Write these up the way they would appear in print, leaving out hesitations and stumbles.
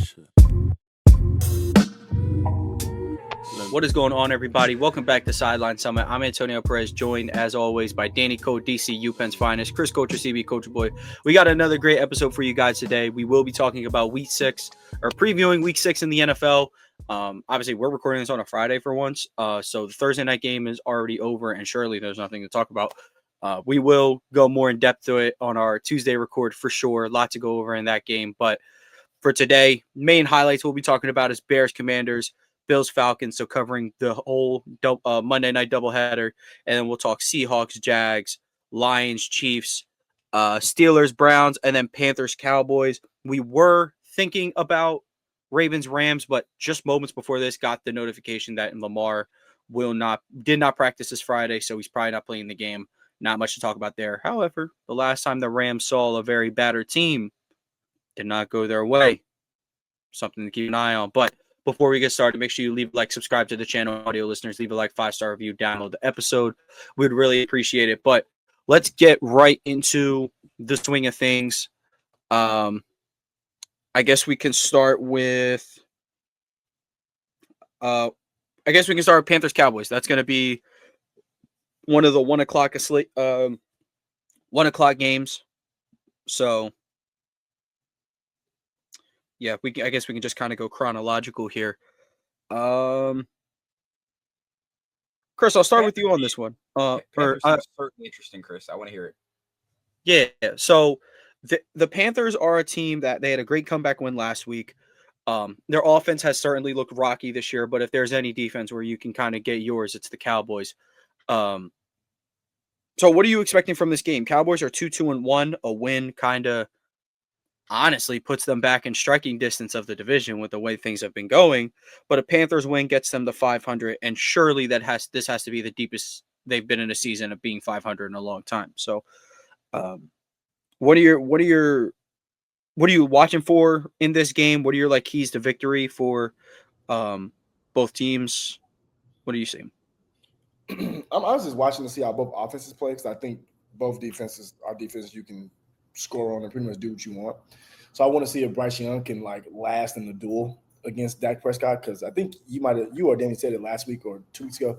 shit. What is going on, everybody? Welcome back to Sideline Summit. I'm Antonio Perez, joined as always by Danny Code, DC UPenn's finest, Chris Coacher, CB Coacher Boy. We got another great episode for you guys today. We will be talking about Week 6, or previewing Week 6 in the NFL. Obviously, we're recording this on a Friday for once, so the Thursday night game is already over, and surely there's nothing to talk about. We will go more in depth to it on our Tuesday record for sure. A lot to go over in that game, but for today, main highlights we'll be talking about is Bears Commanders, Bills Falcons, so covering the whole Monday night doubleheader, and then we'll talk Seahawks, Jags, Lions, Chiefs, Steelers, Browns, and then Panthers, Cowboys. We were thinking about Ravens, Rams, but just moments before this got the notification that Lamar did not practice this Friday, so he's probably not playing the game. Not much to talk about there. However, the last time the Rams saw a very battered team did not go their way. Something to keep an eye on. But before we get started, make sure you leave a like, subscribe to the channel, audio listeners, leave a like, 5-star review, download the episode. We'd really appreciate it. But let's get right into the swing of things. I guess we can start with Panthers Cowboys. That's going to be one of the 1 o'clock games. So yeah, I guess we can just kind of go chronological here. Chris, I'll start with you on this one. Panthers certainly interesting, Chris. I want to hear it. Yeah, so the Panthers are a team that they had a great comeback win last week. Their offense has certainly looked rocky this year, but if there's any defense where you can kind of get yours, it's the Cowboys. So what are you expecting from this game? Cowboys are 2-1. A win kind of honestly puts them back in striking distance of the division with the way things have been going, but a Panthers win gets them to 500, and surely this has to be the deepest they've been in a season of being 500 in a long time. So, what are you watching for in this game? What are your keys to victory for both teams? What are you seeing? I was just watching to see how both offenses play, because I think both defenses are defenses you can score on and pretty much do what you want. So I want to see if Bryce Young can last in the duel against Dak Prescott, because I think you or Danny said it last week or 2 weeks ago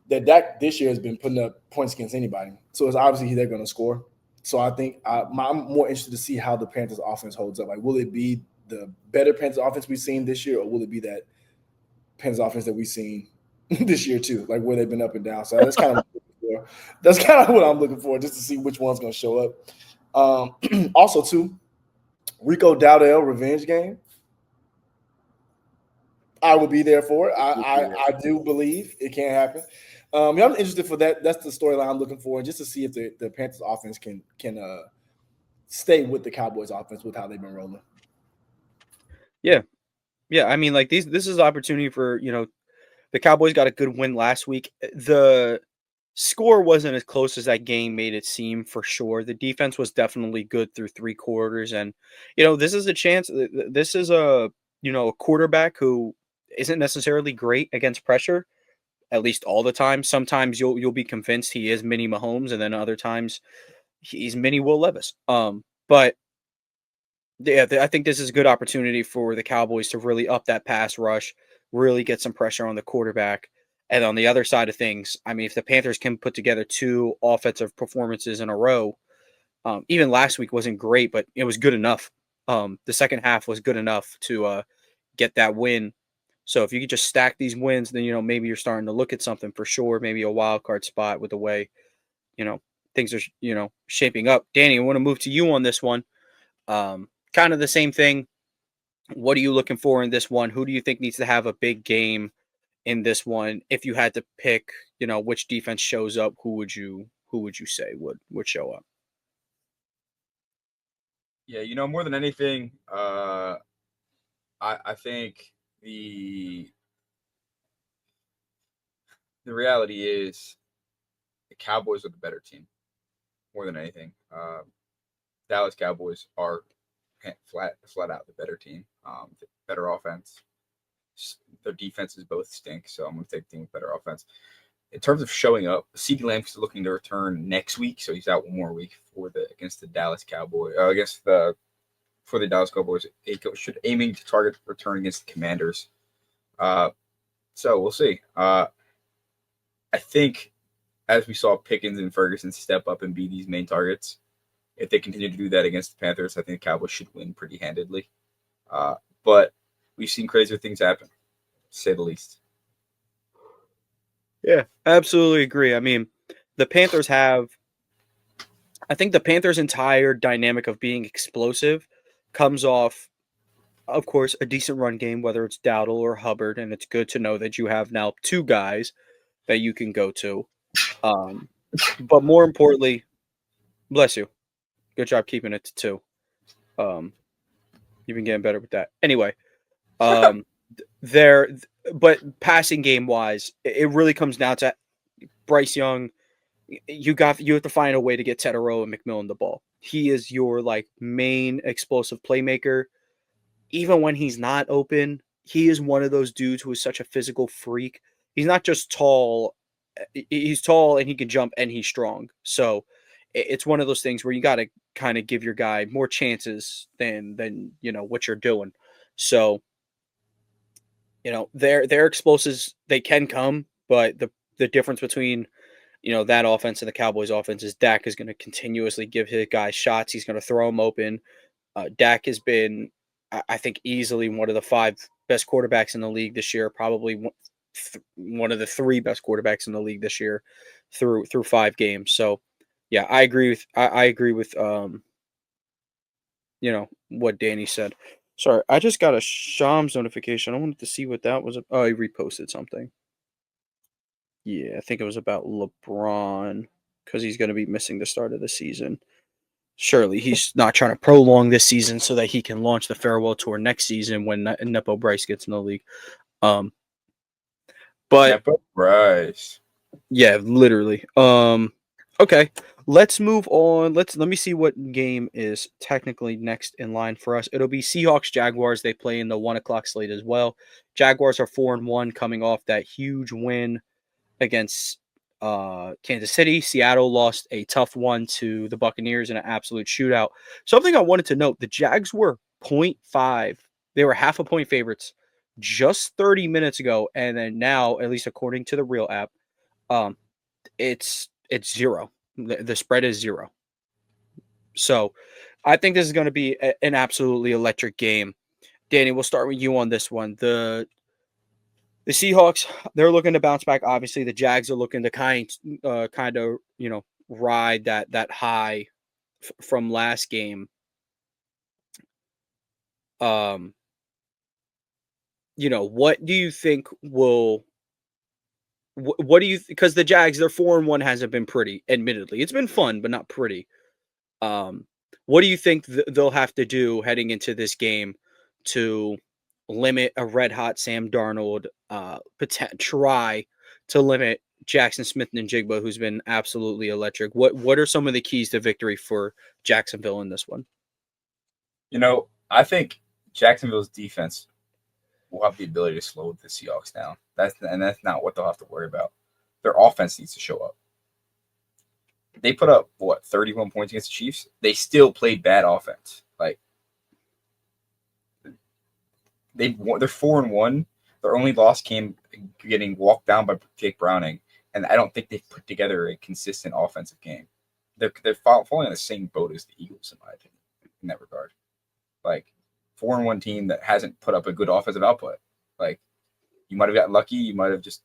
that Dak this year has been putting up points against anybody. So it's obviously they're going to score. So I think I'm more interested to see how the Panthers offense holds up. Will it be the better Panthers offense we've seen this year, or will it be that Panthers offense that we've seen this year too, where they've been up and down? So that's kind of what I'm looking for, just to see which one's going to show up. Also, too, Rico Dowdell revenge game. I will be there for it. I do believe it can happen. I'm interested for that. That's the storyline I'm looking for, just to see if the Panthers offense can stay with the Cowboys offense with how they've been rolling. Yeah. I mean, this is an opportunity for the Cowboys got a good win last week. The score wasn't as close as that game made it seem, for sure. The defense was definitely good through 3 quarters, and this is a chance. This is a quarterback who isn't necessarily great against pressure, at least all the time. Sometimes you'll be convinced he is mini Mahomes, and then other times he's mini Will Levis. But yeah, I think this is a good opportunity for the Cowboys to really up that pass rush, really get some pressure on the quarterback. And on the other side of things, I mean, if the Panthers can put together 2 offensive performances in a row, even last week wasn't great, but it was good enough. The second half was good enough to get that win. So if you could just stack these wins, then, maybe you're starting to look at something for sure, maybe a wild card spot with the way, things are, shaping up. Danny, I want to move to you on this one. Kind of the same thing. What are you looking for in this one? Who do you think needs to have a big game in this one? If you had to pick, which defense shows up, who would you say would show up? Yeah, more than anything, I think the reality is the Cowboys are the better team more than anything. Dallas Cowboys are flat out the better team, the better offense. Their defenses both stink, so I'm going to take the team with better offense. In terms of showing up, CeeDee Lamb's looking to return next week, so he's out one more week against the Dallas Cowboys, against the for the Dallas Cowboys. Should aiming to target return against the Commanders. So we'll see. I think as we saw Pickens and Ferguson step up and be these main targets, if they continue to do that against the Panthers, I think the Cowboys should win pretty handedly. But we've seen crazier things happen, to say the least. Yeah, absolutely agree. I mean, the Panthers I think the Panthers' entire dynamic of being explosive comes off, of course, a decent run game, whether it's Dowdle or Hubbard, and it's good to know that you have now two guys that you can go to. But more importantly, bless you. Good job keeping it to two. You've been getting better with that. Anyway, but passing game wise, it really comes down to Bryce Young. You have to find a way to get Tetero and McMillan the ball. He is your main explosive playmaker. Even when he's not open, he is one of those dudes who is such a physical freak. He's not just tall. He's tall and he can jump and he's strong. So it's one of those things where you got to kind of give your guy more chances than what you're doing. So their explosives, they can come, but the difference between that offense and the Cowboys offense is Dak is going to continuously give his guys shots. He's going to throw them open. Dak has been, I think, easily one of the 5 best quarterbacks in the league this year, probably one of the 3 best quarterbacks in the league this year through 5 games. So yeah, I agree with what Danny said. Sorry, I just got a Shams notification. I wanted to see what that was. Oh, he reposted something. Yeah, I think it was about LeBron because he's going to be missing the start of the season. Surely he's not trying to prolong this season so that he can launch the farewell tour next season when Nepo Bryce gets in the league. But Nepo Bryce. Yeah, literally. Okay, let's move on. Let me see what game is technically next in line for us. It'll be Seahawks Jaguars. They play in the 1:00 slate as well. Jaguars are 4-1 coming off that huge win against Kansas City. Seattle lost a tough one to the Buccaneers in an absolute shootout. Something I wanted to note, the Jags were 0.5. They were half a point favorites just 30 minutes ago. And then now, at least according to the Real app, it's 0. The spread is 0. So I think this is going to be an absolutely electric game. Danny, we'll start with you on this one. The Seahawks, they're looking to bounce back. Obviously, the Jags are looking to kind of ride that high from last game. What do you think will? What do you? Because the Jags, their 4-1 hasn't been pretty. Admittedly, it's been fun, but not pretty. What do you think they'll have to do heading into this game to limit a red hot Sam Darnold, try to limit Jackson Smith-Njigba, who's been absolutely electric? What are some of the keys to victory for Jacksonville in this one? I think Jacksonville's defense will have the ability to slow the Seahawks down. That's not what they'll have to worry about. Their offense needs to show up. They put up 31 points against the Chiefs. They still played bad offense. They're 4-1. Their only loss came getting walked down by Jake Browning, and I don't think they've put together a consistent offensive game. They're falling in the same boat as the Eagles, in my opinion, in that regard. 4-1 team that hasn't put up a good offensive output. You might have got lucky, you might have just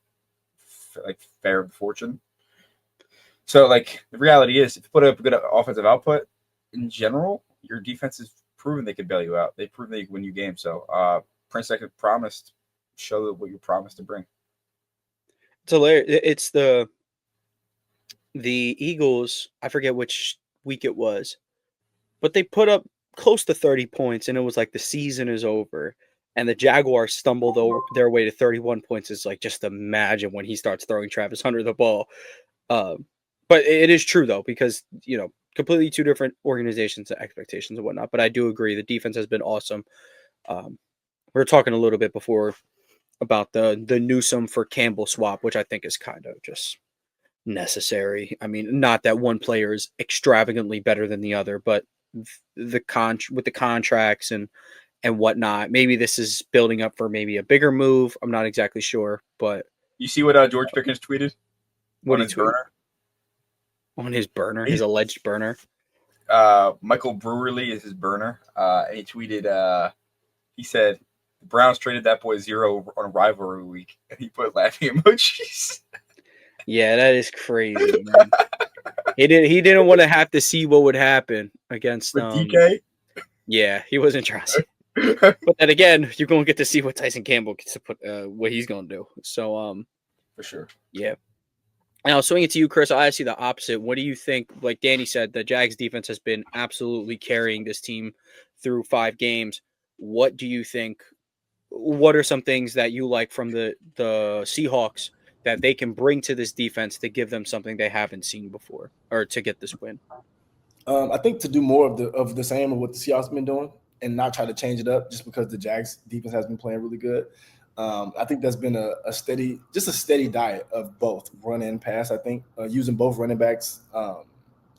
fair fortune. So the reality is, if you put up a good offensive output in general, your defense has proven they could bail you out. They've proven they can win you games. So Prince, I could promised, show what you promised to bring. It's hilarious. It's the Eagles. I forget which week it was, but they put up close to 30 points, and it was like the season is over. And the Jaguars stumbled their way to 31 points. It's just imagine when he starts throwing Travis Hunter the ball. But it is true, though, because, completely 2 different organizations and expectations and whatnot. But I do agree. The defense has been awesome. We were talking a little bit before about the Newsome for Campbell swap, which I think is kind of just necessary. I mean, not that one player is extravagantly better than the other, but with the contracts and whatnot. Maybe this is building up for maybe a bigger move. I'm not exactly sure, but You see what George Pickens tweeted what on he his tweet burner? on his burner, his alleged burner. Michael Brewerly is his burner. And he tweeted, he said, the Browns traded that boy 0 on a rivalry week, and he put laughing emojis. Yeah, that is crazy, man. He didn't want to have to see what would happen against With DK? Yeah, he wasn't trying to see. But then again, you're going to get to see what Tyson Campbell gets to put what he's going to do. So For sure. Yeah. And I'll swing it to you, Chris. I'll ask you the opposite. What do you think? Like Danny said, the Jags defense has been absolutely carrying this team through 5 games. What do you think? What are some things that you like from the Seahawks that they can bring to this defense to give them something they haven't seen before or to get this win? I think to do more of the same of what the Seahawks have been doing and not try to change it up just because the Jags defense has been playing really good. I think that's been a steady diet of both run and pass. I think using both running backs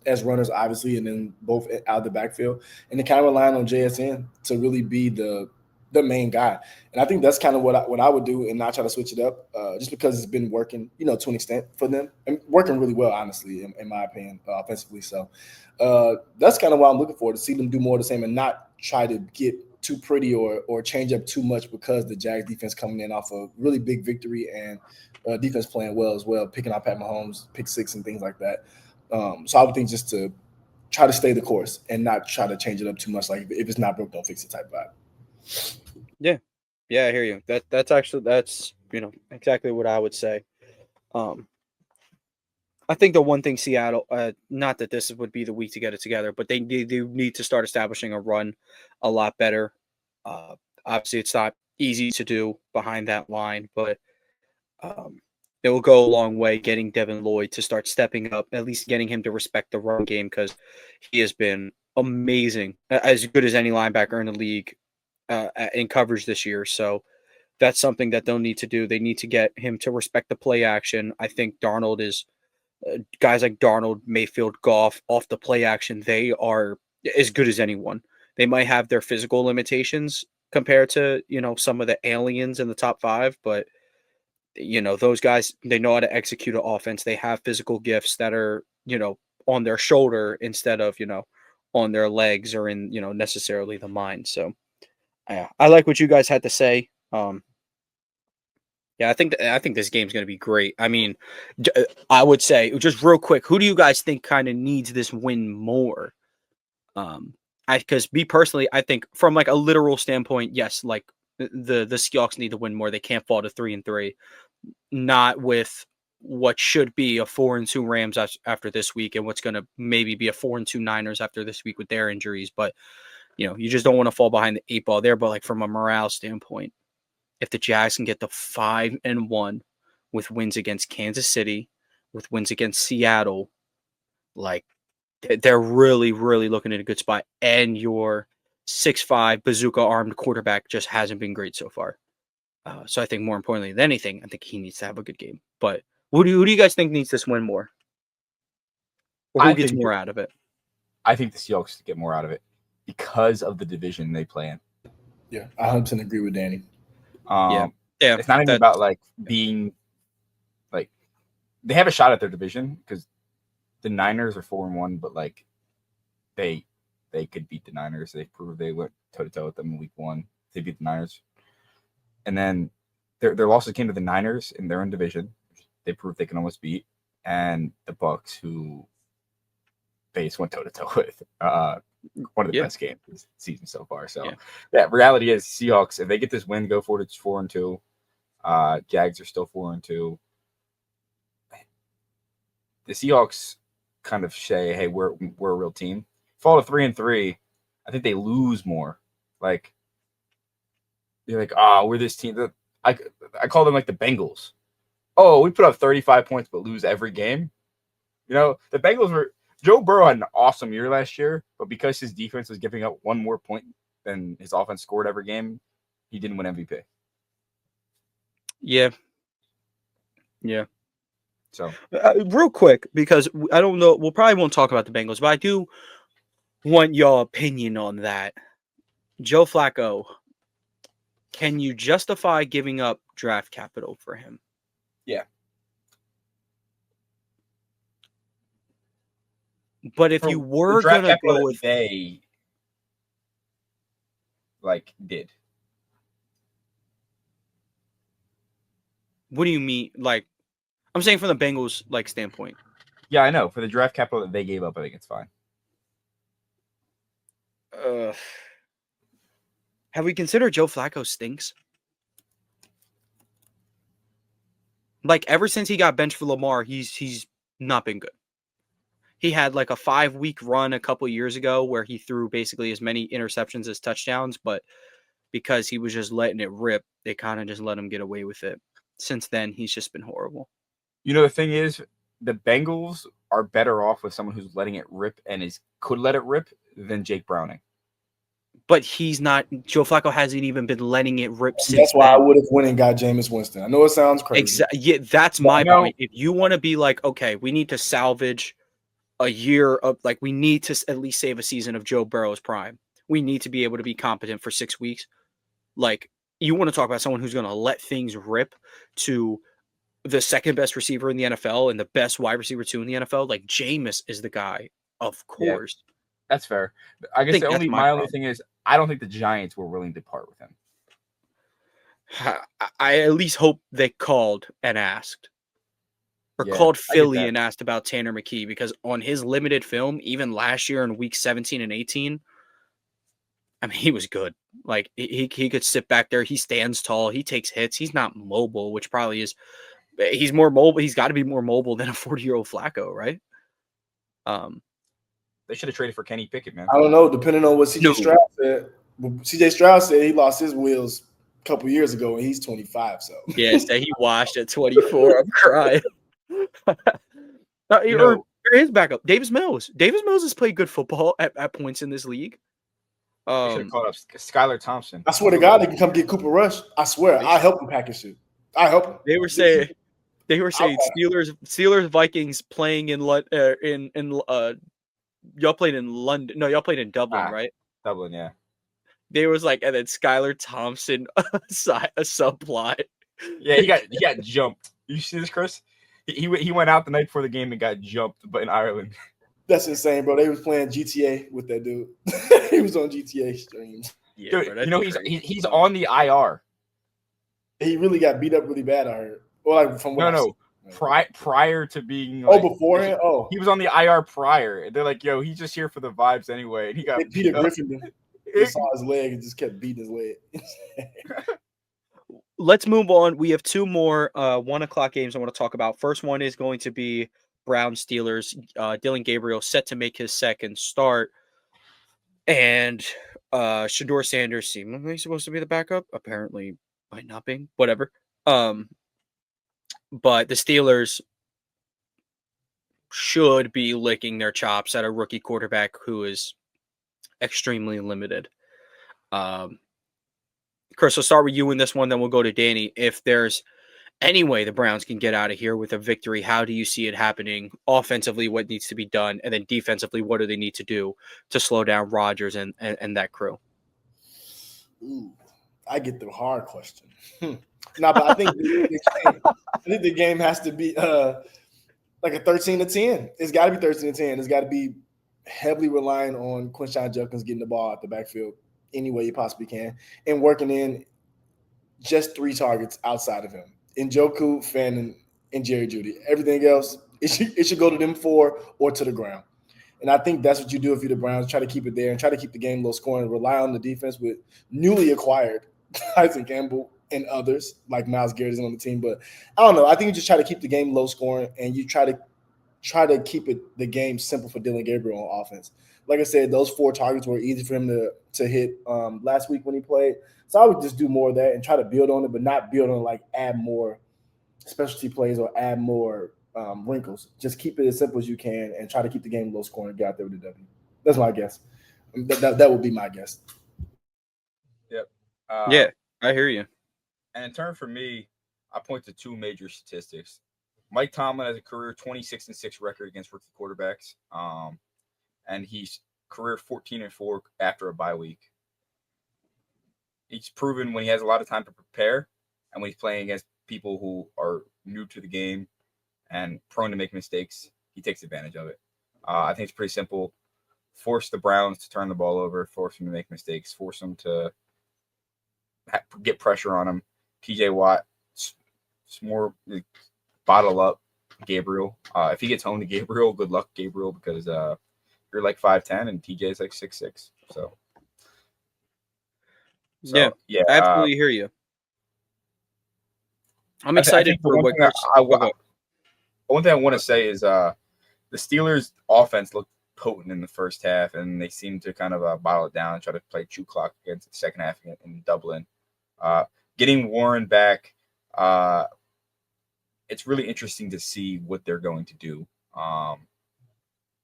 as runners, obviously, and then both out of the backfield, and then kind of relying on JSN to really be the main guy. And I think that's kind of what I would do and not try to switch it up, just because it's been working, to an extent for them and working really well, honestly, in my opinion, offensively. So that's kind of what I'm looking for, to see them do more of the same and not try to get too pretty or change up too much, because the Jags defense coming in off a really big victory and defense playing well as well, picking out Pat Mahomes, pick 6 and things like that. So I would think just to try to stay the course and not try to change it up too much. Like, if it's not broke, don't fix it type vibe. Yeah, I hear you. That's exactly what I would say. I think the one thing Seattle, not that this would be the week to get it together, but they do need to start establishing a run a lot better. Obviously, it's not easy to do behind that line, but it will go a long way getting Devin Lloyd to start stepping up, at least getting him to respect the run game, because he has been amazing, as good as any linebacker in the league in coverage this year. So that's something that they'll need to do. They need to get him to respect the play action. I think Darnold is guys like Darnold, Mayfield, Goff off the play action. They are as good as anyone. They might have their physical limitations compared to, some of the aliens in the top 5, but those guys, they know how to execute an offense. They have physical gifts that are, on their shoulder instead of, on their legs or in, necessarily the mind. So I like what you guys had to say. Yeah, I think this game's going to be great. I mean, I would say, just real quick, who do you guys think kind of needs this win more? Because me personally, I think from like a literal standpoint, yes, like the Seahawks need to win more. They can't fall to 3-3, not with what should be a 4-2 Rams after this week, and what's going to maybe be a 4-2 Niners after this week with their injuries. But you just don't want to fall behind the 8 ball there. But like from a morale standpoint, if the Jags can get to 5-1 with wins against Kansas City, with wins against Seattle, like they're really, really looking at a good spot. And your 6'5" bazooka armed quarterback just hasn't been great so far. So I think more importantly than anything, I think he needs to have a good game. But who do you guys think needs this win more? Or who gets more out of it? I think the Seahawks get more out of it because of the division they play in. Yeah, I 100% agree with Danny. Yeah. It's not even about like being like they have a shot at their division because the Niners are 4-1, but like they could beat the Niners. They proved they went toe to toe with them in week 1. They beat the Niners, and then their losses came to the Niners in their own division. They proved they can almost beat, and the Bucs, who they just went toe to toe with. One of the best games this season so far. So, reality is Seahawks, if they get this win, go forward to 4-2. Jags are still 4-2. The Seahawks kind of say, "Hey, we're a real team." Fall to 3-3, I think they lose more. Like they're like, we're this team. I call them like the Bengals. Oh, we put up 35 points but lose every game. The Bengals were. Joe Burrow had an awesome year last year, but because his defense was giving up one more point than his offense scored every game, he didn't win MVP. Yeah. So, real quick, because I don't know, we'll probably won't talk about the Bengals, but I do want your opinion on that. Joe Flacco, can you justify giving up draft capital for him? Yeah. But if you were draft gonna capital go that with, they did. what do you mean? Like, I'm saying from the Bengals standpoint. Yeah, I know. For the draft capital that they gave up, I think it's fine. Have we considered Joe Flacco stinks? Like, ever since he got benched for Lamar, he's not been good. He had like a 5-week run a couple years ago where he threw basically as many interceptions as touchdowns, but because he was just letting it rip, they kind of just let him get away with it. Since then, he's just been horrible. You know, the thing is, the Bengals are better off with someone who's letting it rip and could let it rip than Jake Browning. But he's not. Joe Flacco hasn't even been letting it rip since. That's why I would have went and got Jameis Winston. I know it sounds crazy. Exactly. Yeah, that's my point. If you want to be like, okay, we need to salvage a year of we need to at least save a season of Joe Burrow's prime. We need to be able to be competent for 6 weeks. Like, you want to talk about someone who's going to let things rip to the second best receiver in the NFL and the best wide receiver too in the NFL. Like, Jameis is the guy, of course. Yeah, that's fair. I guess my only thing is I don't think the Giants were willing to part with him. I at least hope they called and asked. Or called Philly and asked about Tanner McKee, because on his limited film, even last year in week 17 and 18, I mean, he was good. Like, he could sit back there. He stands tall. He takes hits. He's not mobile, which probably is. He's more mobile. He's got to be more mobile than a 40-year-old Flacco, right? They should have traded for Kenny Pickett, man. I don't know. Depending on what CJ Stroud said. CJ Stroud said he lost his wheels a couple years ago, and he's 25. So yeah, so he washed at 24. I'm crying. Or his backup, Davis Mills. Davis Mills has played good football at points in this league. They should have called up Skylar Thompson. I swear to God, they can come get Cooper Rush. I swear, I help him package it. I help him. They were saying Steelers Vikings playing in y'all played in London. No, y'all played in Dublin, right? Dublin, yeah. They was and then Skylar Thompson a subplot. Yeah, he got jumped. You see this, Chris? He went out the night before the game and got jumped, but in Ireland. That's insane, bro. They was playing GTA with that dude. He was on GTA streams. Yeah, dude, bro, he's on the IR. He really got beat up really bad, I heard. Or from what prior to being beforehand? Oh. He was on the IR prior. They're like, yo, he's just here for the vibes anyway. And he got Peter Griffin saw his leg and just kept beating his leg. Let's move on. We have 2 more 1 o'clock games I want to talk about. First one is going to be Browns Steelers. Dylan Gabriel set to make his second start. And Shador Sanders seemingly supposed to be the backup. Apparently might not be. Whatever. But the Steelers should be licking their chops at a rookie quarterback who is extremely limited. Chris, we'll start with you in this one, then we'll go to Danny. If there's any way the Browns can get out of here with a victory, how do you see it happening? Offensively, what needs to be done? And then defensively, what do they need to do to slow down Rodgers and that crew? Ooh, I get the hard question. No, but I think the game has to be like a 13-10. It's got to be 13-10. It's got to be heavily relying on Quinshon Judkins getting the ball out the backfield any way he possibly can and working in just 3 targets outside of him. Njoku, Fannin, and Jerry Jeudy. Everything else, it should go to them 4 or to the ground. And I think that's what you do if you're the Browns. Try to keep it there and try to keep the game low scoring. Rely on the defense with newly acquired Tyson Campbell and others like Myles Garrett is on the team. But I don't know. I think you just try to keep the game low scoring and you try to keep the game simple for Dylan Gabriel on offense. Like I said, those 4 targets were easy for him to hit last week when he played. So I would just do more of that and try to build on it, but not build on add more specialty plays or add more wrinkles. Just keep it as simple as you can and try to keep the game low scoring and get out there with the W. That's my guess. That would be my guess. Yep. Yeah, I hear you. And in turn for me, I point to 2 major statistics. Mike Tomlin has a career 26-6 record against rookie quarterbacks. And he's career 14-4 after a bye week. He's proven when he has a lot of time to prepare and when he's playing against people who are new to the game and prone to make mistakes, he takes advantage of it. I think it's pretty simple. Force the Browns to turn the ball over, force them to make mistakes, force them to get pressure on him. TJ Watt, it's more bottle up Gabriel. If he gets home to Gabriel, good luck, Gabriel, because you're like 5'10 and TJ is like 6'6. So yeah, I absolutely hear you. I'm excited for what one thing I want to say is the Steelers' offense looked potent in the first half, and they seemed to kind of bottle it down and try to play chew clock against the second half in Dublin. Getting Warren back, it's really interesting to see what they're going to do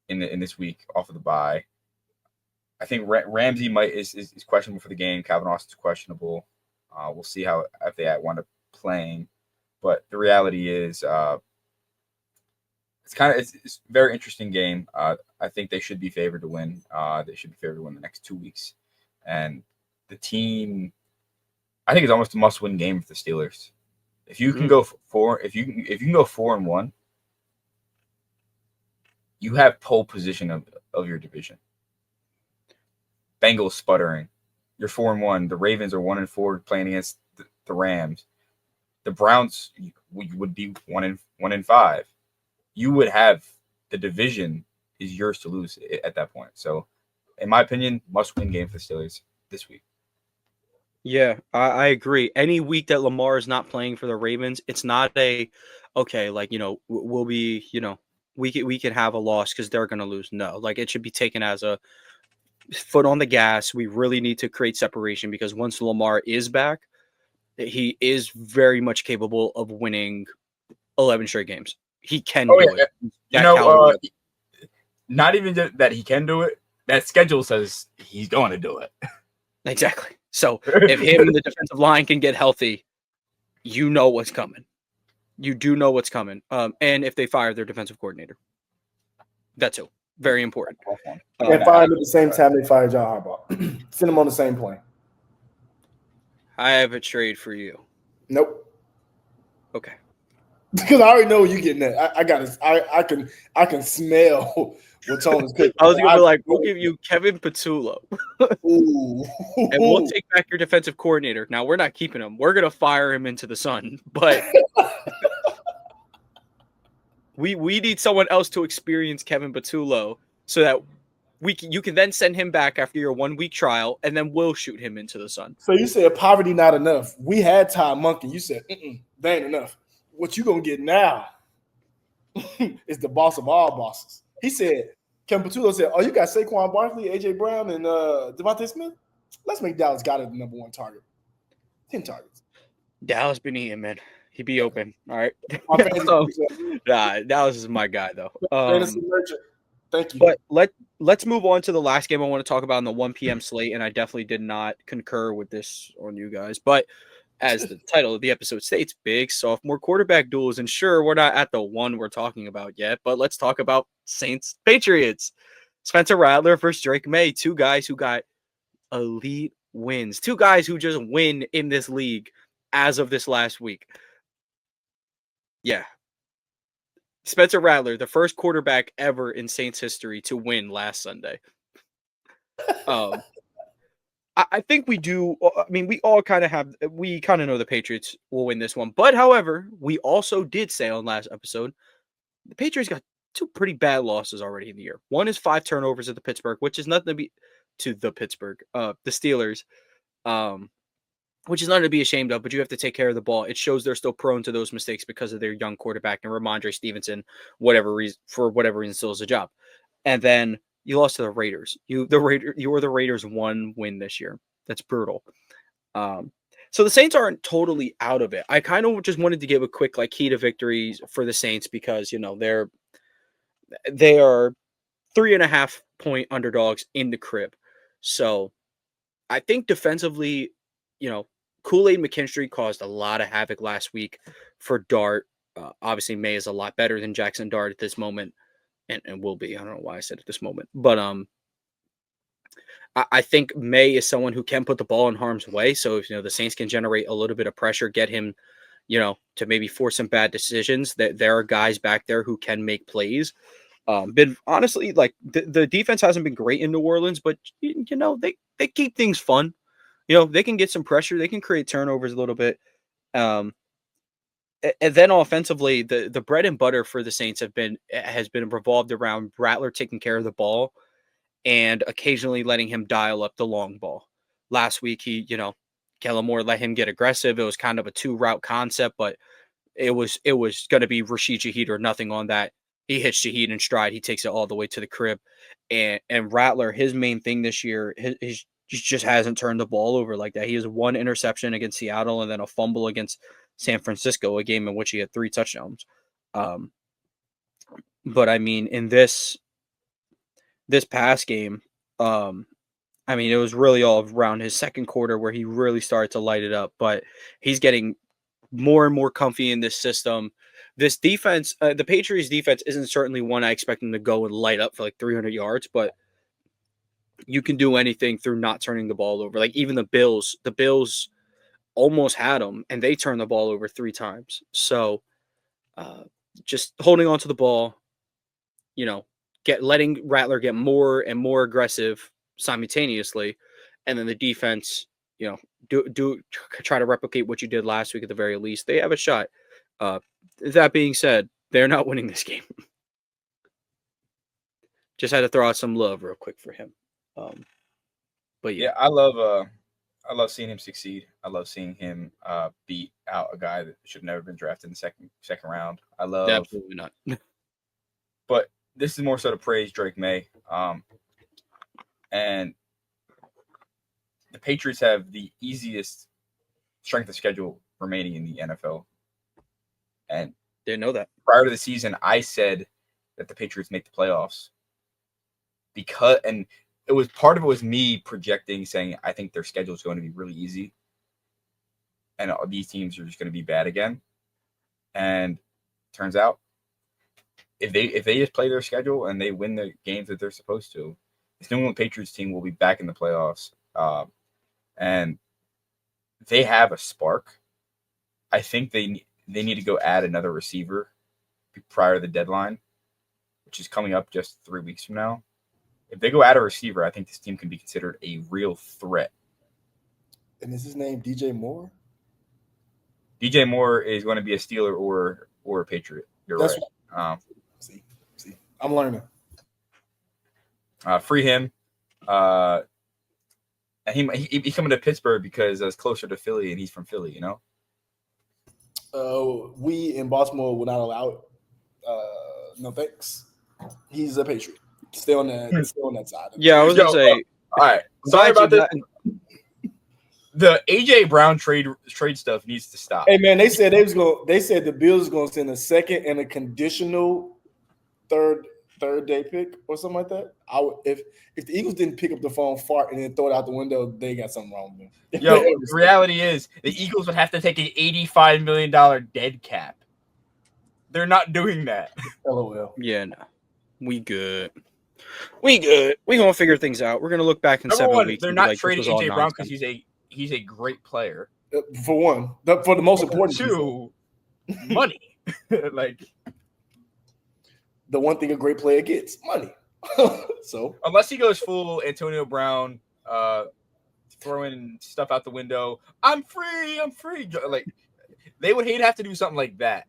in this week off of the bye. I think Ramsey is questionable for the game. Calvin Austin's questionable. We'll see if they wind up playing. But the reality is, it's a very interesting game. I think they should be favored to win. They should be favored to win the next 2 weeks, and the team, I think, it's almost a must-win game for the Steelers. If you can go if you can go 4-1, you have pole position of your division. Bengals sputtering. You're 4-1. The Ravens are 1-4 playing against the Rams. The Browns would be 1-5. You would have the division is yours to lose at that point. So, in my opinion, must-win game for the Steelers this week. Yeah, I agree. Any week that Lamar is not playing for the Ravens, it's not we'll be, we can have a loss because they're going to lose. No, it should be taken as a foot on the gas. We really need to create separation because once Lamar is back, he is very much capable of winning 11 straight games. He can do it. Not even that he can do it. That schedule says he's going to do it. Exactly. So if him and the defensive line can get healthy, you know what's coming. You do know what's coming. And if they fire their defensive coordinator, that's too very important. And fire him at the same time they fired John Harbaugh. Send him on the same plane. I have a trade for you. Nope. Okay. Because I already know you're getting that. I can smell what Tone is cooking. I was gonna be like, we'll give you Kevin Patullo. Ooh. And we'll take back your defensive coordinator. Now we're not keeping him. We're gonna fire him into the sun. But we need someone else to experience Kevin Patullo so that you can then send him back after your 1 week trial, and then we'll shoot him into the sun. So you said poverty not enough. We had Ty Monkey. You said that ain't enough. What you gonna get now is the boss of all bosses. He said, Kevin Patullo said, "Oh, you got Saquon Barkley, AJ Brown, and Devontae Smith. Let's make Dallas Goedert the number one target. 10 targets. Dallas been eating, man. He be open. All right. Dallas is my guy though. Fantasy merchant. Thank you. But let's move on to the last game I want to talk about in the 1 p.m. slate, and I definitely did not concur with this on you guys, but as the title of the episode states, big sophomore quarterback duels. And sure, we're not at the one we're talking about yet, but let's talk about Saints Patriots. Spencer Rattler versus Drake May, two guys who got elite wins, two guys who just win in this league as of this last week. Yeah. Spencer Rattler, the first quarterback ever in Saints history to win last Sunday. I think we do. I mean, we kind of know the Patriots will win this one. But however, we also did say on last episode, the Patriots got two pretty bad losses already in the year. One is 5 turnovers at the Pittsburgh, which is nothing to be to the Steelers, which is nothing to be ashamed of, but you have to take care of the ball. It shows they're still prone to those mistakes because of their young quarterback and Ramondre Stevenson, for whatever reason, still has a job. And then you lost to the Raiders. You were the Raiders' one win this year. That's brutal. So the Saints aren't totally out of it. I kind of just wanted to give a quick key to victories for the Saints because they are 3.5 point underdogs in the crib. So I think defensively, Kool-Aid McKinstry caused a lot of havoc last week for Dart. Obviously, May is a lot better than Jackson Dart at this moment. And will be. I don't know why I said at this moment. But I think May is someone who can put the ball in harm's way. So if the Saints can generate a little bit of pressure, get him, to maybe force some bad decisions, that there are guys back there who can make plays. Been honestly, like the defense hasn't been great in New Orleans, but they keep things fun. They can get some pressure, they can create turnovers a little bit. And then offensively, the bread and butter for the Saints has been revolved around Rattler taking care of the ball and occasionally letting him dial up the long ball. Last week, Kellen Moore let him get aggressive. It was kind of a 2-route concept, but it was going to be Rashid Shaheed or nothing on that. He hits Shaheed in stride. He takes it all the way to the crib. And Rattler, his main thing this year, he just hasn't turned the ball over like that. He has 1 interception against Seattle and then a fumble against San Francisco, a game in which he had 3 touchdowns. But I mean, in this past game, I mean, it was really all around his second quarter where he really started to light it up. But he's getting more and more comfy in this system. This defense, the Patriots defense isn't certainly one I expect them to go and light up for like 300 yards, but you can do anything through not turning the ball over. Like even the Bills almost had them and they turned the ball over 3 times. So just holding on to the ball, letting Rattler get more and more aggressive simultaneously, and then the defense, try to replicate what you did last week at the very least. They have a shot. That being said, they're not winning this game. Just had to throw out some love real quick for him. But yeah, I love seeing him succeed. I love seeing him beat out a guy that should have never been drafted in the second round. I love absolutely not. But this is more so to praise Drake May. And the Patriots have the easiest strength of schedule remaining in the NFL. And didn't know that. Prior to the season, I said that the Patriots make the playoffs and it was part of it was me projecting, saying I think their schedule is going to be really easy, and all these teams are just going to be bad again. And turns out, if they just play their schedule and they win the games that they're supposed to, this New England Patriots team will be back in the playoffs, and they have a spark. I think they need to go add another receiver prior to the deadline, which is coming up just 3 weeks from now. If they go add a receiver, I think this team can be considered a real threat. And is his name DJ Moore? DJ Moore is going to be a Steeler or a Patriot. That's right. See, I'm learning. Free him. And he coming to Pittsburgh because it's closer to Philly, and he's from Philly. We in Baltimore will not allow it. No thanks. He's a Patriot. Stay on that side. Yeah, I was gonna say. All right, sorry about this. The AJ Brown trade stuff needs to stop. Hey man, they said the Bills was gonna send a second and a conditional third day pick or something like that. If the Eagles didn't pick up the phone, fart, and then throw it out the window, they got something wrong with them. Yo, the reality is the Eagles would have to take an $85 million dead cap. They're not doing that. LOL. Yeah, no. We good. We're gonna figure things out. We're gonna look back in 7 weeks. They're not trading AJ Brown because he's a great player. For one, for the most important. 2, money. Like the one thing a great player gets, money. So unless he goes full Antonio Brown, throwing stuff out the window, I'm free. Like he'd have to do something like that.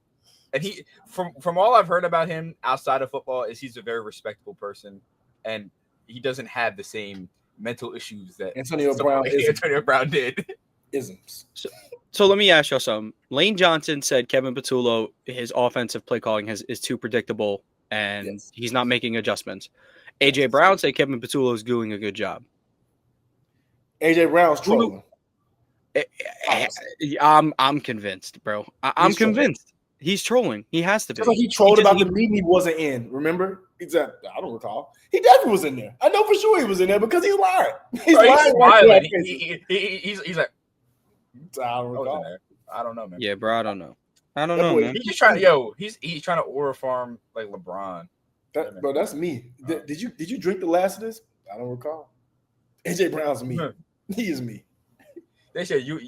And he, from all I've heard about him outside of football, is he's a very respectable person, and he doesn't have the same mental issues that Antonio Brown did. Isms. So let me ask y'all something. Lane Johnson said Kevin Patullo, his offensive play calling is too predictable, and he's not making adjustments. AJ Brown said Kevin Patullo is doing a good job. AJ Brown's trolling. I'm convinced, bro. I'm convinced. He's trolling. He has to be. Just like he trolled about the meeting he wasn't in. Remember? I don't recall. He definitely was in there. I know for sure he was in there because he's lying. He's lying. He's like, I don't recall. I don't know, man. Yeah, bro. I don't know, man. He's just trying to he's trying to aura farm like LeBron. Bro, that's me. Did you drink the last of this? I don't recall. AJ Brown's me. He is me. They said you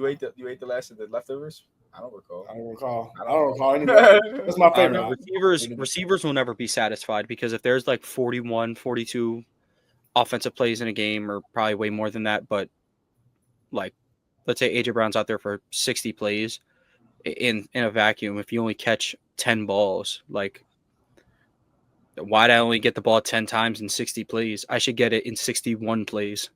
ate the last of the leftovers. I don't recall. I don't recall any. That's my favorite. No, receivers will never be satisfied because if there's like 41, 42 offensive plays in a game, or probably way more than that, but like let's say AJ Brown's out there for 60 plays in a vacuum, if you only catch 10 balls, like why'd I only get the ball 10 times in 60 plays? I should get it in 61 plays.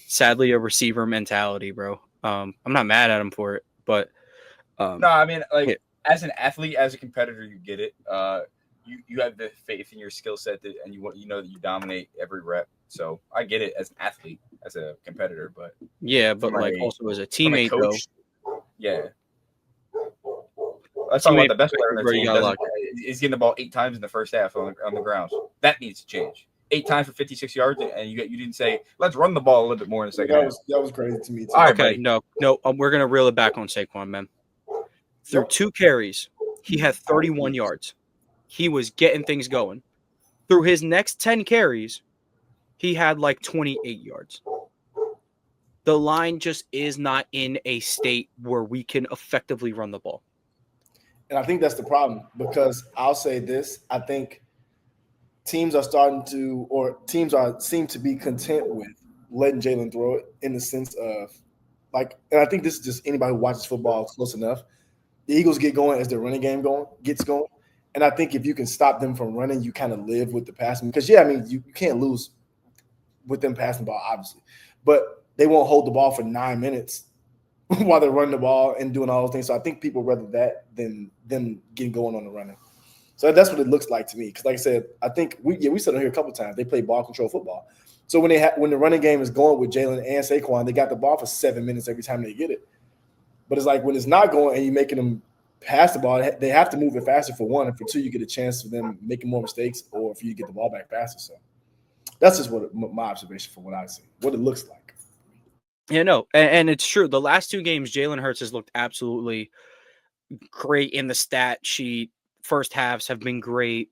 Sadly, a receiver mentality, bro. I'm not mad at him for it, but no, I mean, like as an athlete, as a competitor, you get it. You have the faith in your skill set and you know that you dominate every rep. So I get it as an athlete, as a competitor, but yeah, but like also as a teammate, coach, though. Yeah. Let's talk about the best player on the team. He's getting the ball 8 times in the first half on the ground. That needs to change. 8 times for 56 yards, and you didn't say, let's run the ball a little bit more in the second half. That was crazy to me, too. All right, okay, buddy. No, we're going to reel it back on Saquon, man. Through 2 carries, he had 31 yards. He was getting things going. Through his next 10 carries, he had like 28 yards. The line just is not in a state where we can effectively run the ball. And I think that's the problem, because I'll say this. I think teams seem to be content with letting Jalen throw it, in the sense of, like, and I think this is just anybody who watches football close enough. The Eagles get going as their running game gets going. And I think if you can stop them from running, you kind of live with the passing. Because, yeah, I mean, you can't lose with them passing the ball, obviously. But they won't hold the ball for 9 minutes while they're running the ball and doing all those things. So I think people rather that than them getting going on the running. So that's what it looks like to me. Because, like I said, I think we said on here a couple of times, they play ball control football. So when the running game is going with Jalen and Saquon, they got the ball for 7 minutes every time they get it. But it's like when it's not going and you're making them pass the ball, they have to move it faster, for one, and for two, you get a chance for them making more mistakes or for you to get the ball back faster. So that's just what my observation from what I see, what it looks like. Yeah, no, and it's true. The last 2 games, Jalen Hurts has looked absolutely great in the stat sheet. First halves have been great.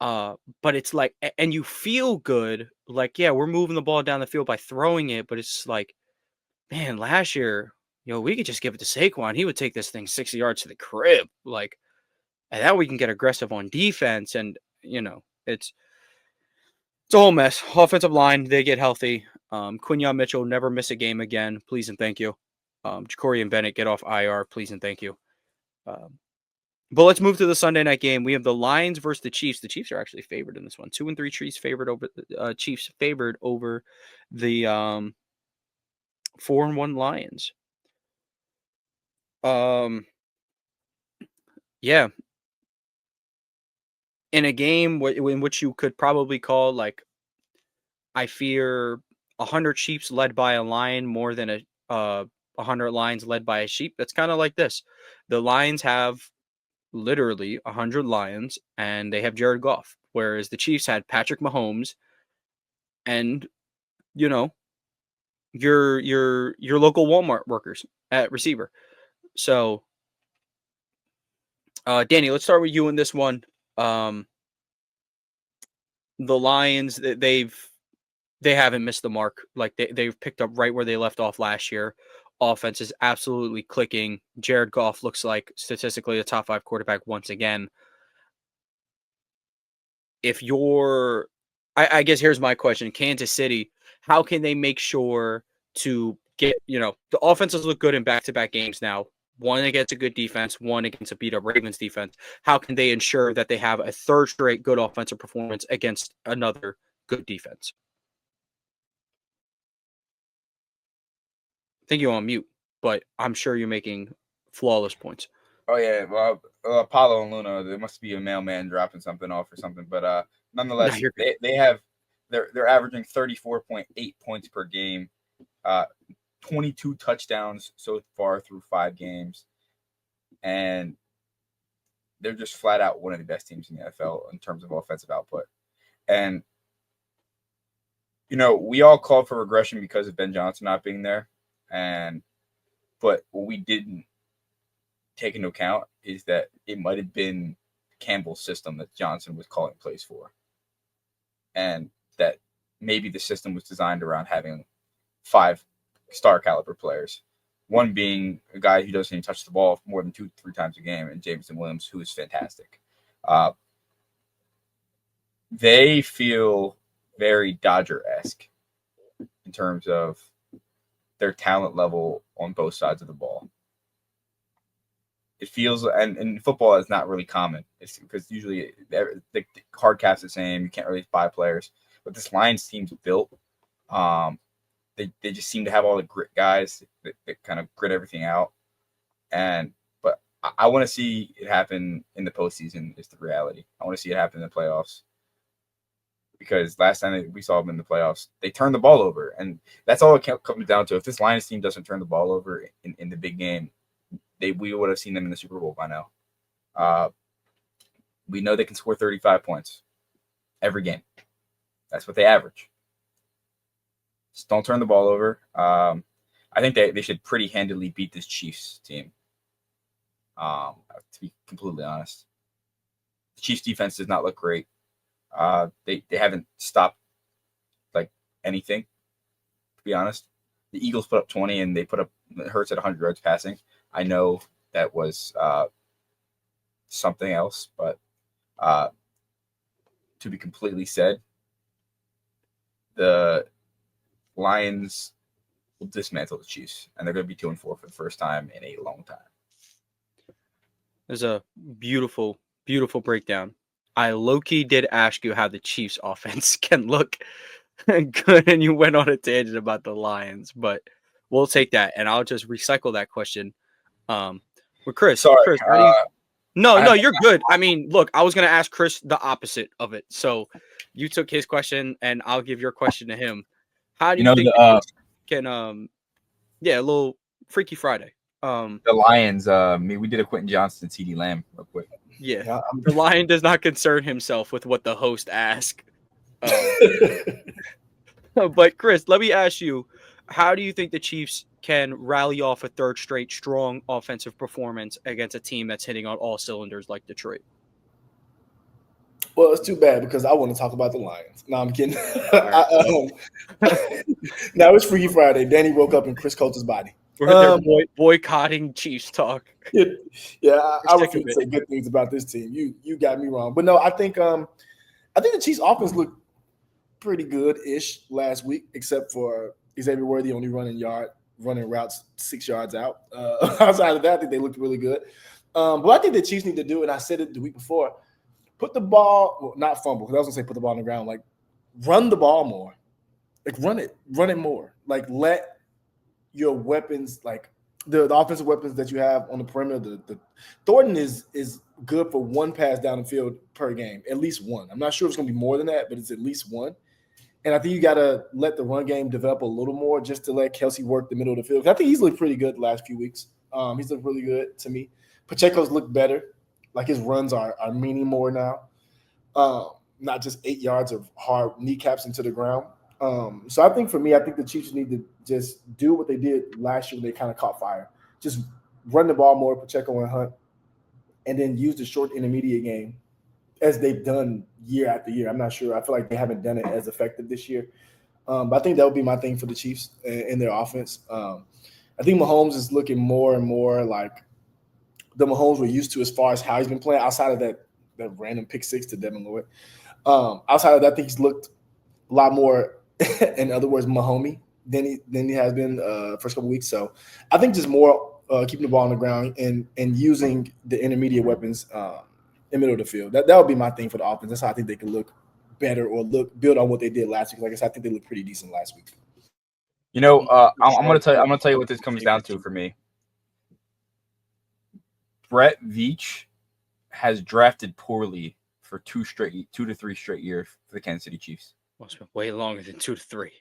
But it's like, and you feel good, like, yeah, we're moving the ball down the field by throwing it, but it's like, man, last year, we could just give it to Saquon. He would take this thing 60 yards to the crib. Like, and now we can get aggressive on defense. And, it's a whole mess. Offensive line, they get healthy. Quinyon Mitchell, never miss a game again. Please and thank you. Ja'Cory and Bennett, get off IR. Please and thank you. But let's move to the Sunday night game. We have the Lions versus the Chiefs. The Chiefs are actually favored in this one. 2-3 Chiefs favored over the 4-1 Lions. Yeah. In a game in which you could probably call, like, I fear 100 Chiefs led by a lion more than 100 lions led by a sheep. That's kind of like this. The Lions have literally 100 lions and they have Jared Goff, whereas the Chiefs had Patrick Mahomes and your local Walmart workers at receiver. So Danny, let's start with you in this one. The Lions, they haven't missed the mark. Like, they've picked up right where they left off last year. Offense is absolutely clicking. Jared Goff looks like statistically a top 5 quarterback once again. If you're, I guess here's my question: Kansas City, how can they make sure to get, the offenses look good in back-to-back games now? One against a good defense, one against a beat-up Ravens defense. How can they ensure that they have a third straight good offensive performance against another good defense? I think you're on mute, but I'm sure you're making flawless points. Oh yeah, well, Apollo and Luna, there must be a mailman dropping something off or something. But nonetheless, they're averaging 34.8 points per game, 22 touchdowns so far through 5 games, and they're just flat out one of the best teams in the NFL in terms of offensive output. And we all called for regression because of Ben Johnson not being there. But what we didn't take into account is that it might have been Campbell's system that Johnson was calling plays for. And that maybe the system was designed around having 5 star caliber players. One being a guy who doesn't even touch the ball more than 2-3 times a game, and Jameson Williams, who is fantastic. They feel very Dodger-esque in terms of their talent level on both sides of the ball. It feels, and football is not really common. It's because usually the hard cap's the same. You can't really buy players. But this Lions team's built. They just seem to have all the grit guys that kind of grit everything out. But I want to see it happen in the postseason is the reality. I want to see it happen in the playoffs. Because last time we saw them in the playoffs, they turned the ball over. And that's all it comes down to. If this Lions team doesn't turn the ball over in the big game, we would have seen them in the Super Bowl by now. We know they can score 35 points every game. That's what they average. Just don't turn the ball over. I think they should pretty handily beat this Chiefs team. To be completely honest, the Chiefs defense does not look great. They haven't stopped like anything. To be honest, the Eagles put up 20 and they put up Hurts at 100 yards passing. I know that was something else, but to be completely said, the Lions will dismantle the Chiefs, and they're going to be 2-4 for the first time in a long time. There's a beautiful, beautiful breakdown. I low-key did ask you how the Chiefs offense can look good, and you went on a tangent about the Lions, but we'll take that, and I'll just recycle that question. With Chris. Sorry, Chris, No, you're good. I mean, look, I was going to ask Chris the opposite of it. So you took his question, and I'll give your question to him. How do you think the can a little Freaky Friday. The Lions, we did a Quentin Johnston CD Lamb real quick. Yeah. The Lion does not concern himself with what the host asks. But Chris, let me ask you, how do you think the Chiefs can rally off a third straight strong offensive performance against a team that's hitting on all cylinders like Detroit? Well, it's too bad because I want to talk about the Lions. No, I'm kidding. Now it's Freaky Friday. Danny woke up in Chris Coates' body. We're boycotting Chiefs talk. Yeah, I refuse to say good things about this team. You got me wrong, but no, I think the Chiefs' offense looked pretty good-ish last week, except for Xavier Worthy only running routes 6 yards out. Outside of that, I think they looked really good. But I think the Chiefs need to do, and I said it the week before, put the ball, not fumble, because I was going to say put the ball on the ground, like run the ball more. Like run it more. Like let your weapons, like the offensive weapons that you have on the perimeter, the Thornton is good for one pass down the field per game, at least one. I'm not sure if it's going to be more than that, but it's at least one. And I think you got to let the run game develop a little more just to let Kelsey work the middle of the field. I think he's looked pretty good the last few weeks. He's looked really good to me. Pacheco's looked better. Like his runs are meaning more now. Not just 8 yards of hard kneecaps into the ground. So I think for me, I think the Chiefs need to just do what they did last year when they kind of caught fire. Just run the ball more, Pacheco and Hunt, and then use the short intermediate game as they've done year after year. I'm not sure. I feel like they haven't done it as effective this year. But I think that would be my thing for the Chiefs in their offense. I think Mahomes is looking more and more like the Mahomes we're used to as far as how he's been playing outside of that random pick six to Devin Lloyd. Outside of that, I think he's looked a lot more, in other words, Mahomey than he has been first couple weeks. So I think just more keeping the ball on the ground and using the intermediate weapons in the middle of the field. That would be my thing for the offense. That's how I think they can look better or build on what they did last week. Like I said, I think they looked pretty decent last week. You know, I'm gonna tell you what this comes down to for me. Brett Veach has drafted poorly for 2 to 3 straight years for the Kansas City Chiefs. Well, it's been way longer than 2 to 3.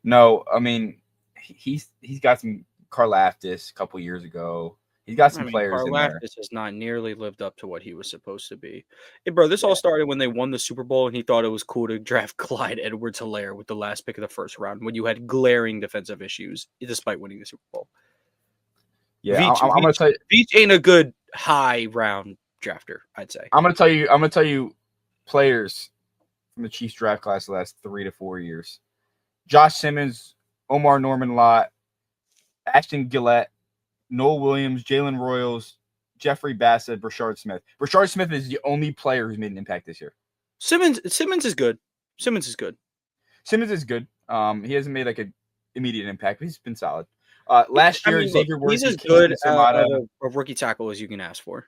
No, I mean he's got some Karlaftis a couple years ago. He's got some players in there. Karlaftis has not nearly lived up to what he was supposed to be. Hey, bro, this all started when they won the Super Bowl, and he thought it was cool to draft Clyde Edwards-Helaire with the last pick of the first round when you had glaring defensive issues despite winning the Super Bowl. Yeah, I'm going to tell you. Veach ain't a good high round drafter, I'd say. I'm going to tell you players from the Chiefs draft class the last 3 to 4 years. Josh Simmons, Omar Norman Lott, Ashton Gillette, Noel Williams, Jalen Royals, Jeffrey Bassett, Brashard Smith. Brashard Smith is the only player who's made an impact this year. Simmons is good. Simmons is good. He hasn't made like an immediate impact, but he's been solid. Last year, Xavier Worthy, he's as good a rookie tackle as you can ask for.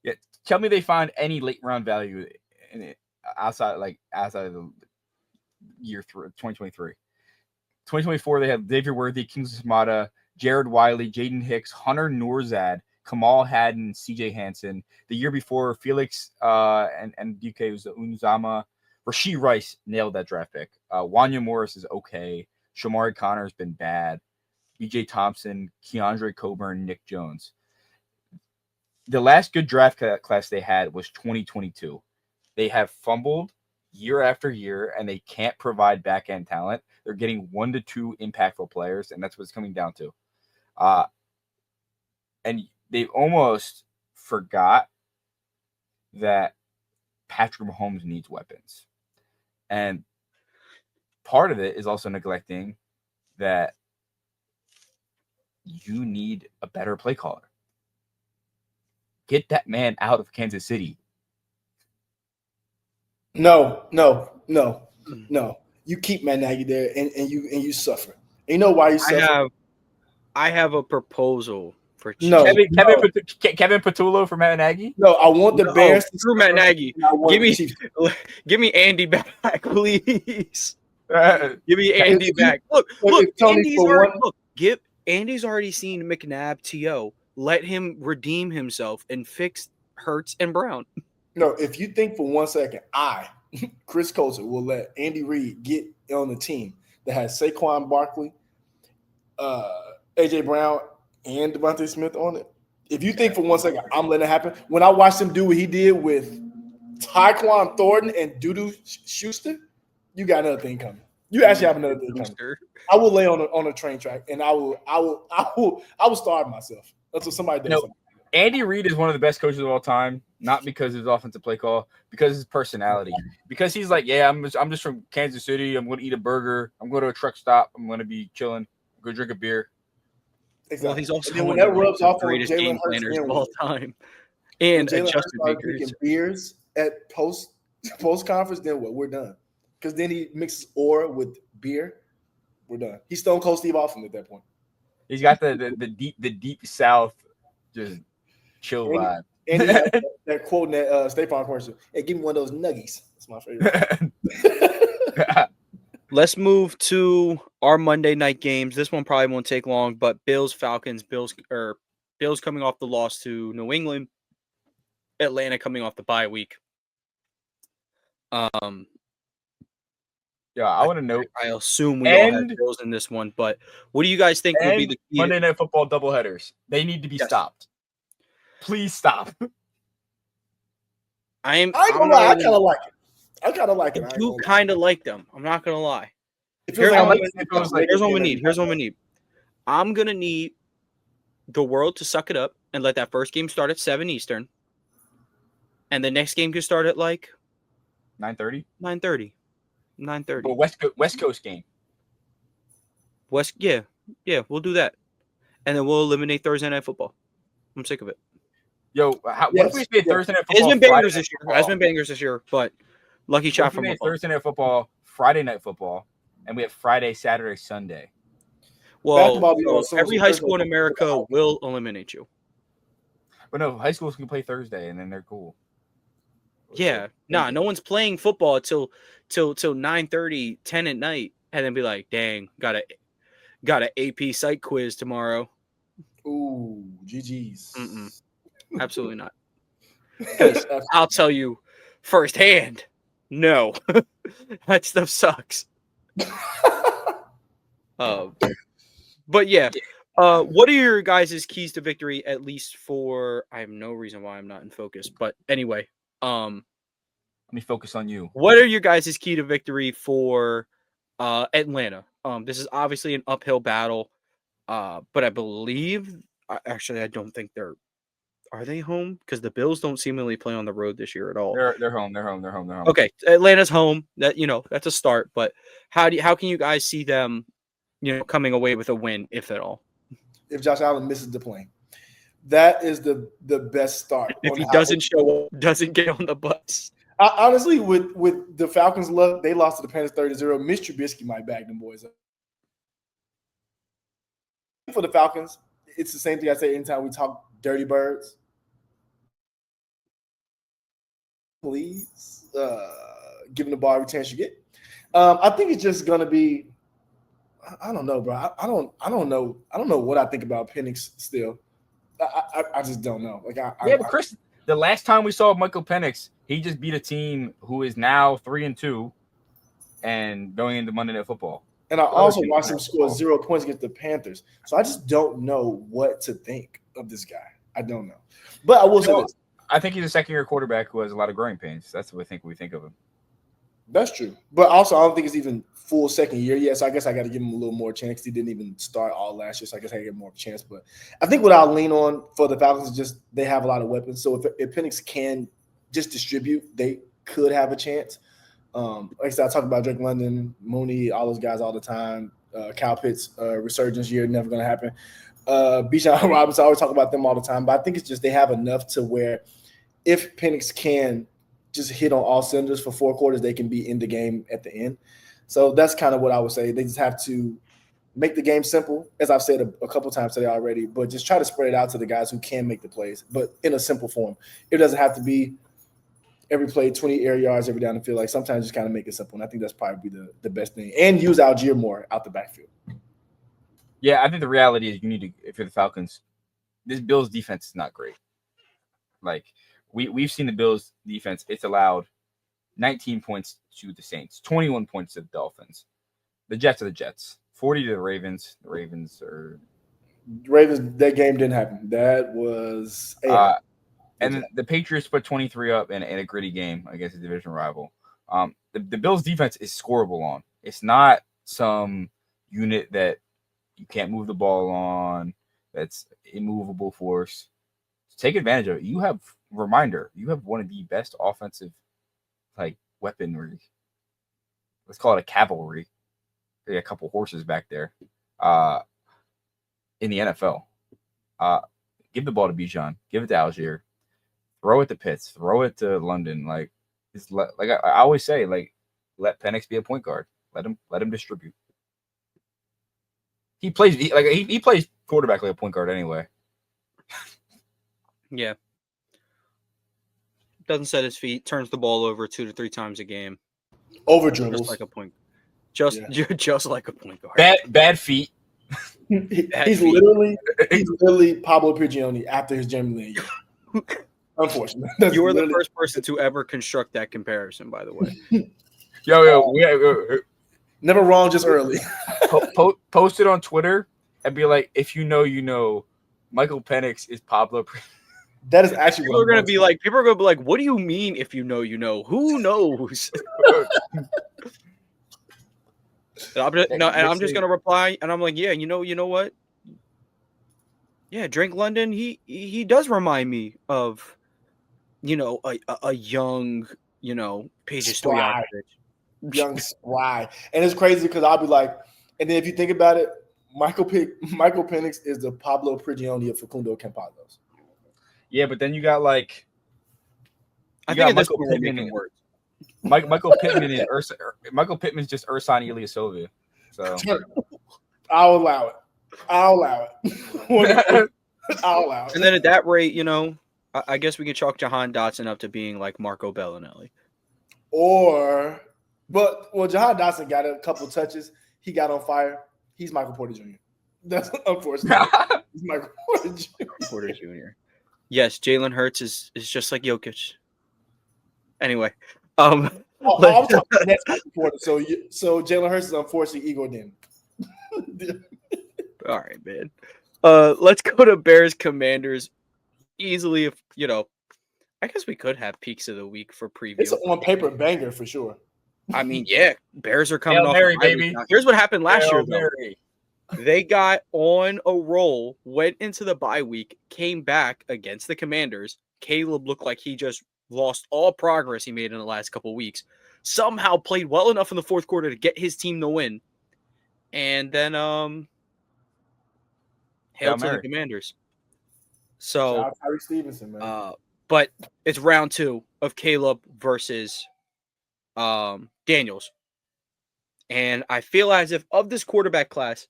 Yeah, tell me they find any late round value in it outside of the year 2023. 2024, they have Xavier Worthy, Kingsley Samata, Jared Wiley, Jaden Hicks, Hunter Nourzad, Kamal Haddon, CJ Hansen. The year before, Felix and UK was Unzama. Rashee Rice nailed that draft pick. Wanya Morris is okay. Shamari Connor's been bad. BJ Thompson, Keandre Coburn, Nick Jones. The last good draft class they had was 2022. They have fumbled year after year, and they can't provide back-end talent. They're getting 1 to 2 impactful players, and that's what it's coming down to. And they almost forgot that Patrick Mahomes needs weapons. And part of it is also neglecting that you need a better play caller. Get that man out of Kansas City. No. You keep Matt Nagy there, and you suffer. And you know why you suffer? I have a proposal for Kevin Patullo for Matt Nagy. No, I want the Bears to screw Matt Nagy. Give me Andy back, please. Give me Andy back. Look, Andy's already seen McNabb TO. Let him redeem himself and fix Hurts and Brown. No, if you think for 1 second, Chris Coulter, will let Andy Reid get on the team that has Saquon Barkley, AJ Brown, and Devontae Smith on it. If you think for 1 second I'm letting it happen, when I watched him do what he did with Tyquan Thornton and Dudu Schuster, you got another thing coming. You actually have another thing coming. I will lay on a train track, and I will starve myself until somebody does something. Andy Reid is one of the best coaches of all time, not because of his offensive play call, because of his personality. Because he's like, yeah, I'm just from Kansas City. I'm going to eat a burger. I'm going to a truck stop. I'm going to be chilling. Go drink a beer. Exactly. Well, he's also one of the greatest game planners of all time. And Justin Baker's beers at post conference. Then what? We're done. Because then he mixes aura with beer. We're done. He's Stone Cold Steve Austin at that point. He's got the deep South just chill vibe. And he had that quote in that State Farm commercial. Hey, give me one of those nuggies. That's my favorite. Let's move to our Monday night games. This one probably won't take long, but Bills coming off the loss to New England. Atlanta coming off the bye week. Yeah, I want to know. I assume we all have Bills in this one, but what do you guys think will be the key? Monday Night Football doubleheaders? They need to be stopped. Please stop. I kind of like it. I do kind of like them. I'm not gonna lie. Here's what we need. I'm gonna need the world to suck it up and let that first game start at 7 Eastern, and the next game could start at like 9:30. 9:30. Well, West Coast game. Yeah, we'll do that, and then we'll eliminate Thursday Night Football. I'm sick of it. Yo, what if we say Thursday Night Football? It's been bangers this year, but lucky shot from Thursday Night Football, Friday Night Football, and we have Friday, Saturday, Sunday. Well, every high school in America will eliminate you. But no, high schools can play Thursday, and then they're cool. Yeah, no one's playing football till 9:30, 10 at night, and then be like, "Dang, got a AP psych quiz tomorrow." Ooh, GG's. Absolutely not. Because I'll tell you firsthand, no, that stuff sucks. But yeah, what are your guys' keys to victory? At least for I have no reason why I'm not in focus, but anyway, let me focus on you. What are your guys' key to victory for Atlanta? This is obviously an uphill battle, but I believe. Actually, I don't think they're Are they home? Because the Bills don't seemingly play on the road this year at all. They're home. They're home. They're home. They're home. Okay, Atlanta's home. That's a start. But how can you guys see them, coming away with a win, if at all? If Josh Allen misses the plane, that is the best start. If he doesn't show up, doesn't get on the bus. Honestly, with the Falcons' luck, they lost to the Panthers 30-0. Mitch Trubisky might bag them boys up. For the Falcons, it's the same thing I say anytime we talk dirty birds. Please, give them the ball every chance you get. I think it's just gonna be. I don't know, bro. I don't know what I think about Penix still. I just don't know. But Chris, the last time we saw Michael Penix, he just beat a team who is now 3-2 and going into Monday Night Football. And I also watched him score 0 points against the Panthers. So I just don't know what to think of this guy. I don't know. But I will say this. I think he's a second-year quarterback who has a lot of growing pains. That's what we think of him. That's true. But also, I don't think it's even full second year yet. So I guess I got to give him a little more chance. He didn't even start all last year. So I guess I get more chance. But I think what I'll lean on for the Falcons is just they have a lot of weapons. So if Penix can just distribute, they could have a chance. Like I said, I talk about Drake London, Mooney, all those guys all the time. Kyle Pitts, resurgence year, never going to happen. Bijan Robinson, I always talk about them all the time. But I think it's just they have enough to where if Penix can just hit on all cylinders for 4 quarters, they can be in the game at the end. So that's kind of what I would say. They just have to make the game simple, as I've said a couple times today already, but just try to spread it out to the guys who can make the plays, but in a simple form. It doesn't have to be every play, 20 air yards every down the field. Like sometimes just kind of make it simple. And I think that's probably the best thing. And use Algier more out the backfield. Yeah, I think the reality is you need to, if you're the Falcons, this Bills defense is not great. Like we've seen the Bills defense, it's allowed 19 points to the Saints, 21 points to the Dolphins. The Jets are the Jets. 40 to the Ravens. The Ravens, that game didn't happen. That was and then the Patriots put 23 up in a gritty game against a division rival. The Bills defense is scoreable on. It's not some unit that you can't move the ball on, that's immovable force. Take advantage of it. You have one of the best offensive weaponry. Let's call it a cavalry. A couple horses back there in the NFL. Give the ball to Bijan. Give it to Algier. Throw it to Pitts. Throw it to London. I always say, let Penix be a point guard. Let him distribute. He plays he plays quarterback like a point guard anyway. Yeah. Doesn't set his feet. Turns the ball over 2 to 3 times a game. Over dribbles. Just like a point. Just like a point guard. Bad feet. He's literally Pablo Prigioni after his German year. Unfortunately. You were the first person to ever construct that comparison, by the way. Yo. Never wrong, just early. Post it on Twitter and be like, if you know, Michael Penix is Pablo Prigioni. That is actually people are going to be like, what do you mean if you know? Who knows? I'm just going to reply, and I'm like, yeah, you know what? Yeah, Drake London, he does remind me of, a young, Pages Stojakovic. Young spry. And it's crazy because I'll be like, and then if you think about it, Michael Penix is the Pablo Prigioni of Facundo Campazos. Yeah, but then you got I think Michael Pittman. Michael Pittman is Michael Pittman's just Ersan Ilyasova. So I'll allow it. I'll allow it. And then at that rate, I guess we can chalk Jahan Dotson up to being like Marco Bellinelli. Jahan Dotson got a couple touches. He got on fire. He's Michael Porter Jr. That's unfortunate. He's Michael Porter Jr. Yes, Jalen Hurts is just like Jokic. Anyway, I'm talking next quarter. So Jalen Hurts is unfortunately Igor Den. All right, man. Let's go to Bears Commanders. Easily, if I guess we could have peaks of the week for preview. It's an on paper banger for sure. I mean, yeah, Bears are coming Hail off. Mary, baby. Here's what happened last year, though. They got on a roll, went into the bye week, came back against the Commanders. Caleb looked like he just lost all progress he made in the last couple of weeks. Somehow played well enough in the fourth quarter to get his team to win. And then hail to the Commanders. Shout So out Tyree Stevenson, man. but it's round 2 of Caleb versus Daniels. And I feel as if of this quarterback class,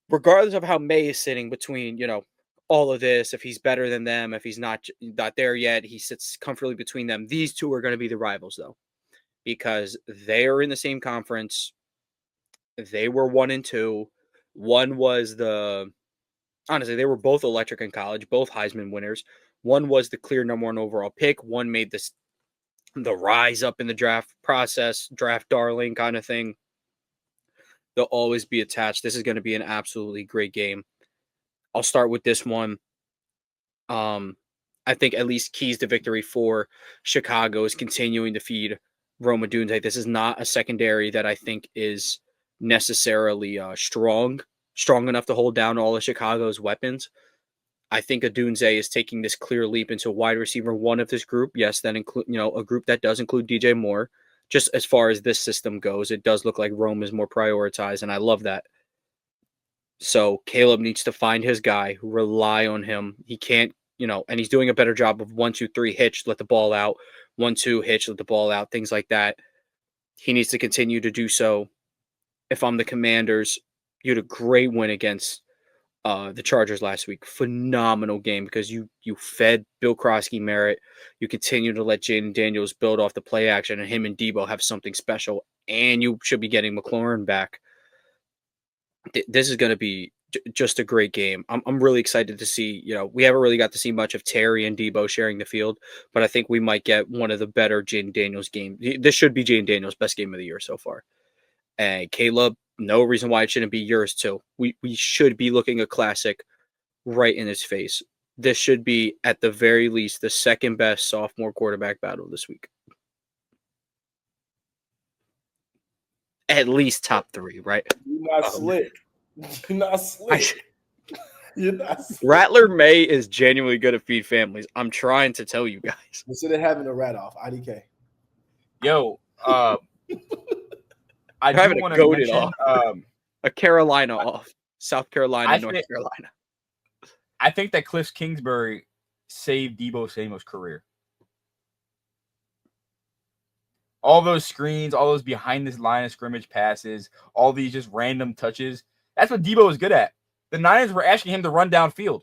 regardless of how May is sitting between, all of this, if he's better than them, if he's not there yet, he sits comfortably between them. These two are going to be the rivals, though, because they are in the same conference. They were 1-2. One was honestly, they were both electric in college, both Heisman winners. One was the clear number 1 overall pick. One made the rise up in the draft process, draft darling kind of thing. They'll always be attached. This is going to be an absolutely great game. I'll start with this one. I think at least keys to victory for Chicago is continuing to feed Rome Odunze. This is not a secondary that I think is necessarily strong enough to hold down all of Chicago's weapons. I think Odunze is taking this clear leap into wide receiver 1 of this group. Yes, that include a group that does include DJ Moore. Just as far as this system goes, it does look like Rome is more prioritized, and I love that. So Caleb needs to find his guy, rely on him. He can't, and he's doing a better job of 1, 2, 3 hitch, let the ball out, 1, 2 hitch, let the ball out, things like that. He needs to continue to do so. If I'm the Commanders, you had a great win against the Chargers last week. Phenomenal game because you fed Bill Krosky merit. You continue to let Jayden Daniels build off the play action, and him and Debo have something special. And you should be getting McLaurin back. This is going to be just a great game. I'm really excited to see. We haven't really got to see much of Terry and Debo sharing the field, but I think we might get one of the better Jayden Daniels games. This should be Jayden Daniels' best game of the year so far. And Caleb, no reason why it shouldn't be yours too. We should be looking a classic right in his face. This should be, at the very least, the second best sophomore quarterback battle this week. At least top 3, right? You're not slick. You're not slick. You're not slick. Rattler May is genuinely good at feed families. I'm trying to tell you guys. Instead of having a rat off, IDK. Yo, I do want to mention off. A Carolina off. South Carolina, North Carolina. I think that Cliff Kingsbury saved Debo Samuel's career. All those screens, all those behind this line of scrimmage passes, all these just random touches. That's what Debo was good at. The Niners were asking him to run downfield.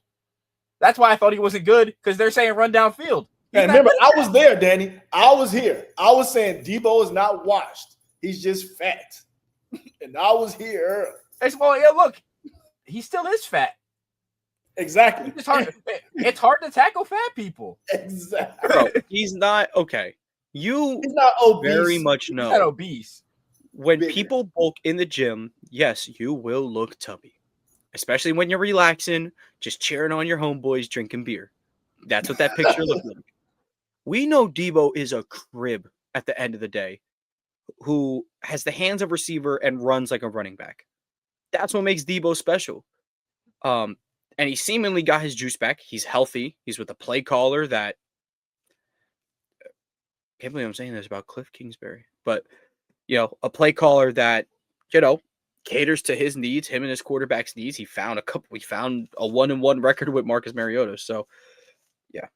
That's why I thought he wasn't good, because they're saying run downfield. Hey, remember, I was there, Danny. I was here. I was saying Debo is not washed. He's just fat. And I was here. Well, yeah, look, he still is fat. Exactly. It's hard to tackle fat people. Exactly. Bro, he's not okay. He's not obese. Very much know. He's not obese. When people bulk in the gym, yes, you will look tubby. Especially when you're relaxing, just cheering on your homeboys, drinking beer. That's what that picture looks like. We know Debo is a crib at the end of the day who has the hands of receiver and runs like a running back. That's what makes Debo special. And he seemingly got his juice back. He's healthy. He's with a play caller that I can't believe I'm saying this about Cliff Kingsbury, but a play caller that, caters to his needs, him and his quarterback's needs. He found a 1-1 record with Marcus Mariota. So yeah.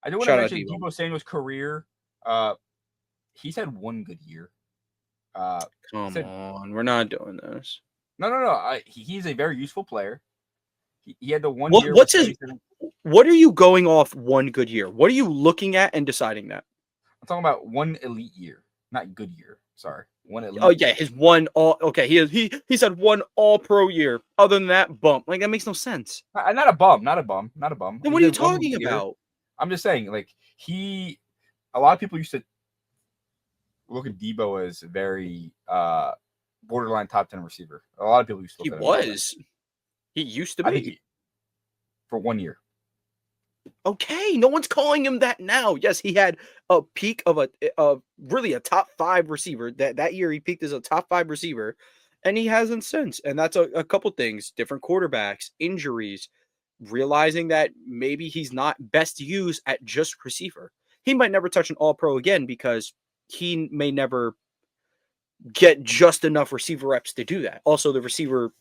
I do want to mention Debo Samuel's career. He's had one good year. Come on, we're not doing this. No. He's a very useful player. He had the one year. What are you going off one good year? What are you looking at and deciding that? I'm talking about one elite year, not good year. Sorry, one elite. Oh yeah, his one all. Okay, he's had one all-pro year. Other than that, bump. Like, that makes no sense. Not a bum. Then what are you talking about? I'm just saying, like, a lot of people used to look at Debo as very borderline top 10 receiver. A lot of people used to look at him. He used to be. For 1 year. Okay, no one's calling him that now. Yes, he had a peak of really a top 5 receiver. That year he peaked as a top 5 receiver, And he hasn't since. And that's a couple things, different quarterbacks, injuries, realizing that maybe he's not best used at just receiver. He might never touch an all-pro again because he may never get just enough receiver reps to do that. Also, the receivers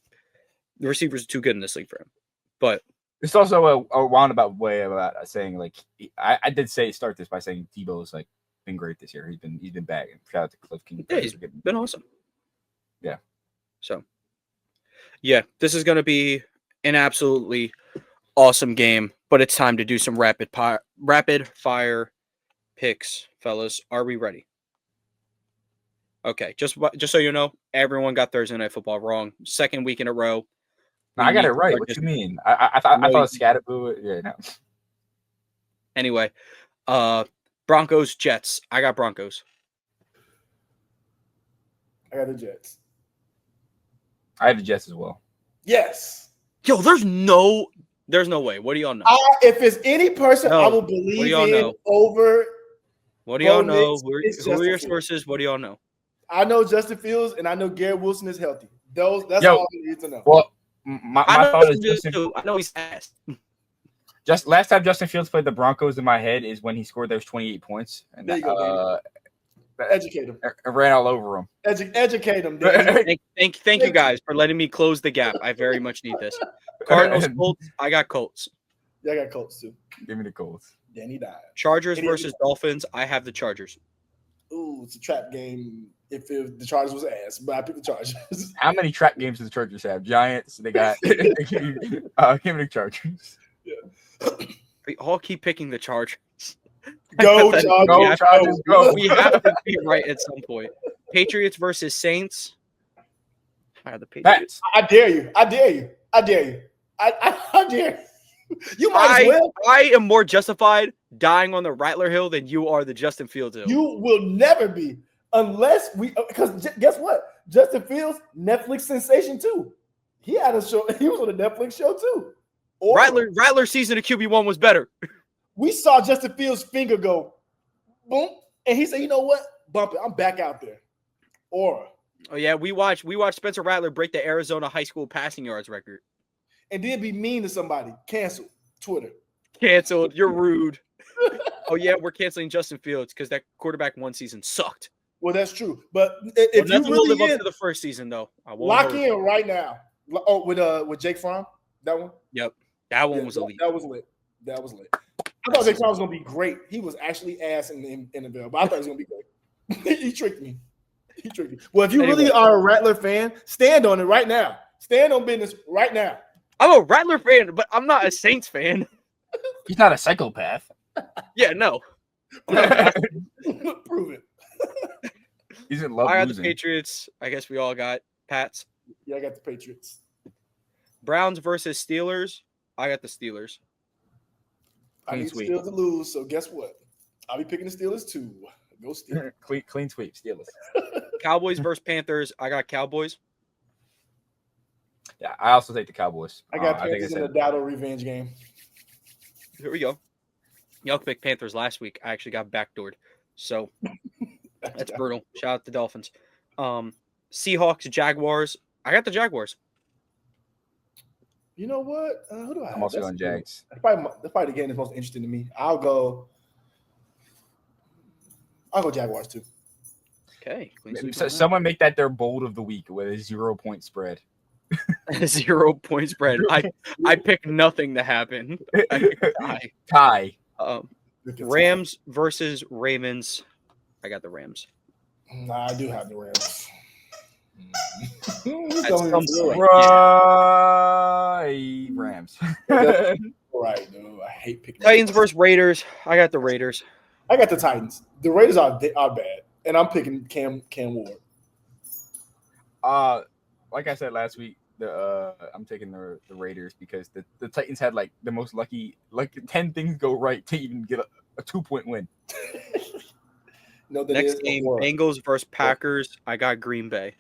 are too good in this league for him. But it's also a roundabout way about saying, like, I did start this by saying Debo's like been great this year. He's been bagging. Shout out to Cliff King. Yeah, he's been awesome. Yeah. So, yeah, this is going to be an absolutely awesome game, but it's time to do some rapid fire picks, fellas. Are we ready? Okay, just so you know, everyone got Thursday Night Football wrong. Second week in a row. No, I got it right. What do you mean? I thought it was Scatterboo. Yeah, no. Anyway, Broncos, Jets. I got Broncos. I got the Jets. I have the Jets as well. Yes. Yo, there's no way. What do y'all know? If it's any person I will believe in over. What do y'all know? Who are your sources? What do y'all know? I know Justin Fields and I know Garrett Wilson is healthy. That's all I need to know. Well, my thought is Justin. I know he's fast. Just last time Justin Fields played the Broncos in my head is when he scored those 28 points. And there you go, educate him. I ran all over him. Educate him. Thank you guys for letting me close the gap. I very much need this. Cardinals, Colts. I got Colts. Yeah, I got Colts too. Give me the Colts. Danny died. Chargers versus Dolphins. I have the Chargers. Ooh, it's a trap game. If the Chargers was ass, but I picked the Chargers. How many trap games do the Chargers have? Giants. They got. Give me the Chargers. Yeah. We all keep picking the Chargers. Go Chargers! Go. We have to be right at some point. Patriots versus Saints. I have the Patriots. I dare you. I dare you. I dare you. You might as well. I am more justified dying on the Rattler Hill than you are the Justin Fields Hill. You will never be unless because guess what? Justin Fields, Netflix sensation too. He had a show. He was on a Netflix show too. Rattler season of QB1 was better. We saw Justin Fields' finger go boom, and he said, "You know what? Bump it. I'm back out there." Or oh yeah, we watched Spencer Rattler break the Arizona high school passing yards record. And then be mean to somebody. Canceled. Twitter. Canceled. You're rude. Oh, yeah, we're canceling Justin Fields because that quarterback one season sucked. Well, that's true. But if you really live up to the first season, though. Lock in right now. Oh, with Jake Fromm? That one? Yep. That one was elite. That was lit. I thought Jake Fromm was going to be great. He was actually ass in the NFL, but I thought he was going to be great. He tricked me. Well, if you really are a Rattler fan, stand on it right now. Stand on business right now. I'm a Rattler fan, but I'm not a Saints fan. He's not a psychopath. Yeah, no. Prove it. He's in love. I got the Patriots. I guess we all got Pats. Yeah, I got the Patriots. Browns versus Steelers. I got the Steelers. I need the Steelers to lose, so guess what? I'll be picking the Steelers too. Go Steelers. Clean sweep, Steelers. Cowboys versus Panthers. I got Cowboys. Yeah, I also take the Cowboys. I got Panthers in the Dowdle revenge game. Here we go. Y'all picked Panthers last week. I actually got backdoored. So that's brutal. Shout out to Dolphins. Seahawks, Jaguars. I got the Jaguars. You know what? Who do I have? I'm also on Jags. That's probably the game that's most interesting to me. I'll go Jaguars too. Okay. So someone make that their bold of the week with a 0-point spread. 0-point spread. I picked nothing to happen. I picked tie. Rams versus Ravens. I got the Rams. Nah, I do have the Rams. Rams. Right, no, I hate picking Titans versus Raiders. I got the Raiders. I got the Titans. The Raiders are bad, and I'm picking Cam Ward. Like I said last week, I'm taking the Raiders because the Titans had like the most lucky, like 10 things go right to even get a 2-point win. Next game, Bengals versus Packers. I got Green Bay.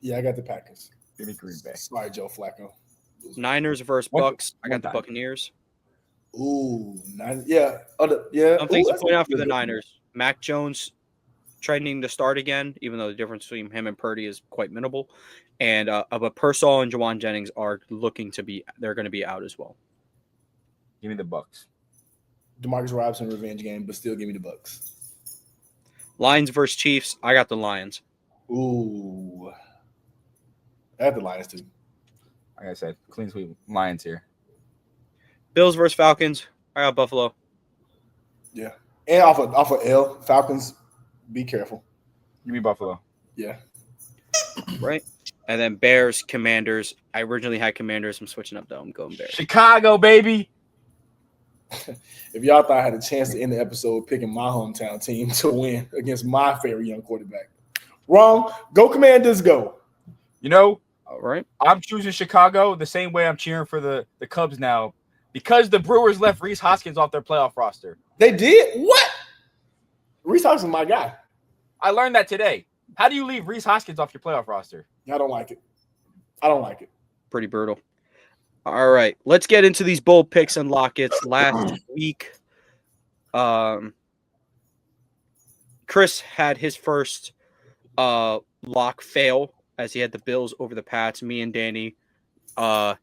Yeah, I got the Packers. Give me Green Bay. Sorry, Joe Flacco. Niners versus Bucks. I got the Buccaneers. Ooh, yeah. Some things to point out for the Niners. Mac Jones trending to start again, even though the difference between him and Purdy is quite minimal. And but Pearsall and Jawan Jennings are looking to be. They're going to be out as well. Give me the Bucks. Demarcus Robinson revenge game, but still give me the Bucks. Lions versus Chiefs. I got the Lions. Ooh. I have the Lions too. Like I said, clean sweep Lions here. Bills versus Falcons. I got Buffalo. Yeah. And off of L, Falcons, be careful. Give me Buffalo. Yeah. Right. And then Bears, Commanders. I originally had Commanders. I'm switching up though. I'm going Bears. Chicago, baby. If y'all thought I had a chance to end the episode picking my hometown team to win against my favorite young quarterback, wrong. Go Commanders, go. You know, All right. I'm choosing Chicago the same way I'm cheering for the Cubs now because the Brewers left Rhys Hoskins off their playoff roster. They did? What? Rhys Hoskins is my guy. I learned that today. How do you leave Rhys Hoskins off your playoff roster? I don't like it. I don't like it. Pretty brutal. All right, let's get into these bold picks and lockets. Last week, Chris had his first lock fail as he had the Bills over the Pats. Me and Danny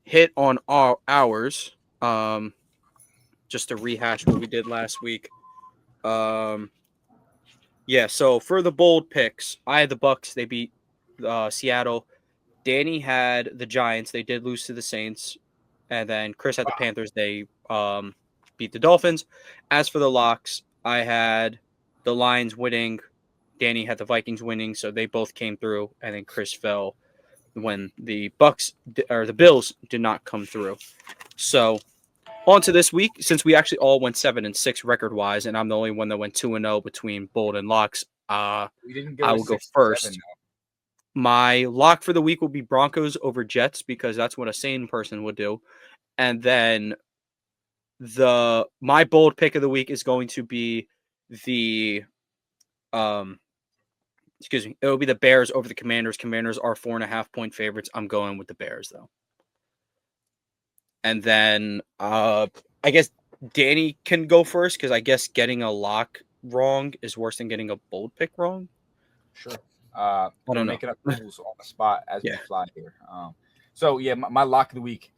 hit on ours. Just to rehash what we did last week. Yeah, so for the bold picks, I had the Bucks. They beat Seattle. Danny had the Giants. They did lose to the Saints. And then Chris had the Panthers. They beat the Dolphins. As for the locks, I had the Lions winning. Danny had the Vikings winning, so they both came through. And then Chris fell when the Bills did not come through. So on to this week, since we actually all went 7-6 record-wise, and I'm the only one that went 2-0 between bold and locks. I will go first. My lock for the week will be Broncos over Jets because that's what a sane person would do. And then my bold pick of the week is going to be it will be the Bears over the Commanders. Commanders are 4.5-point favorites. I'm going with the Bears though. And then I guess Danny can go first because I guess getting a lock wrong is worse than getting a bold pick wrong. Sure. I don't know. Making up rules on the spot as we fly here. So yeah, my lock of the week.